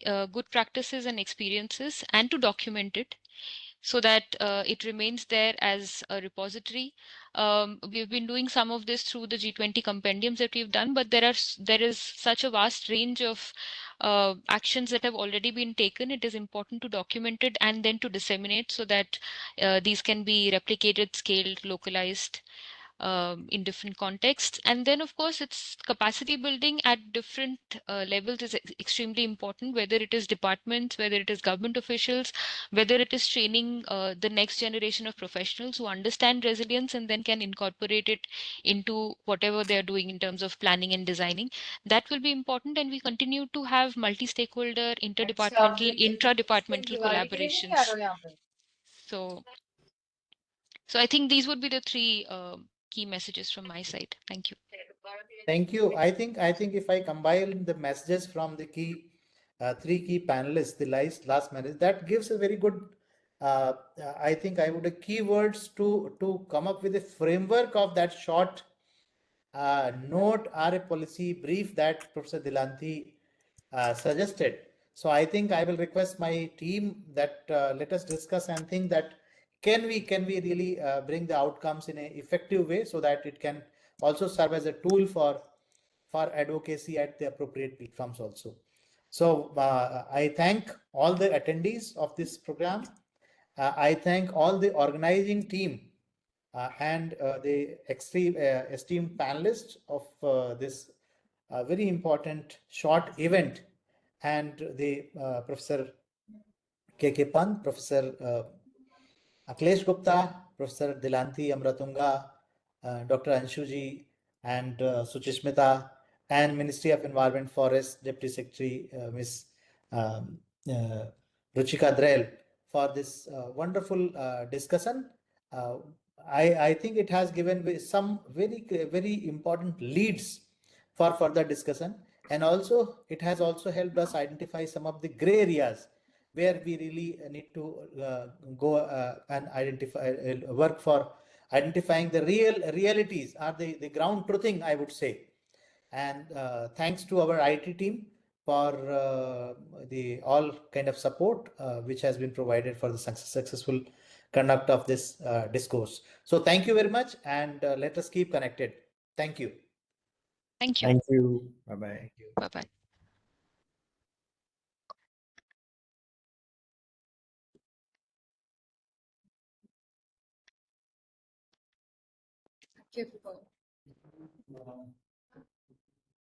good practices and experiences and to document it so that it remains there as a repository. We've been doing some of this through the G20 compendiums that we've done, but there is such a vast range of actions that have already been taken. It is important to document it and then to disseminate so that these can be replicated, scaled, localized in different contexts. And then, of course, it's capacity building at different levels is extremely important, whether it is departments, whether it is government officials, whether it is training the next generation of professionals who understand resilience and then can incorporate it into whatever they're doing in terms of planning and designing. That will be important, and we continue to have multi-stakeholder, interdepartmental, intra-departmental collaborations. So I think these would be the 3 key messages from my side. Thank you. Thank you. I think if I combine the messages from the 3 key panelists, the last message, that gives a very good, I think I would keywords to come up with a framework of that short note or a policy brief that Professor Dilanti suggested. So I think I will request my team that let us discuss and think that can we really bring the outcomes in an effective way so that it can also serve as a tool for advocacy at the appropriate platforms also. So I thank all the attendees of this program. I thank all the organizing team and the esteemed panelists of this very important short event, and the Professor K.K. Pant, Professor Akhilesh Gupta, Professor Dilanti Amratunga, Dr. Anshuji, and Suchishmita, and Ministry of Environment Forest Deputy Secretary Ms. Ruchika Drell for this wonderful discussion. I think it has given some very important leads for further discussion, and also it has also helped us identify some of the gray areas where we really need to go and identify work for identifying the realities or the ground truthing, I would say. And thanks to our IT team for the all kind of support which has been provided for the successful conduct of this discourse. So thank you very much, and let us keep connected. Thank you. Thank you. Thank you. Bye-bye. Bye-bye. Thank you, everyone.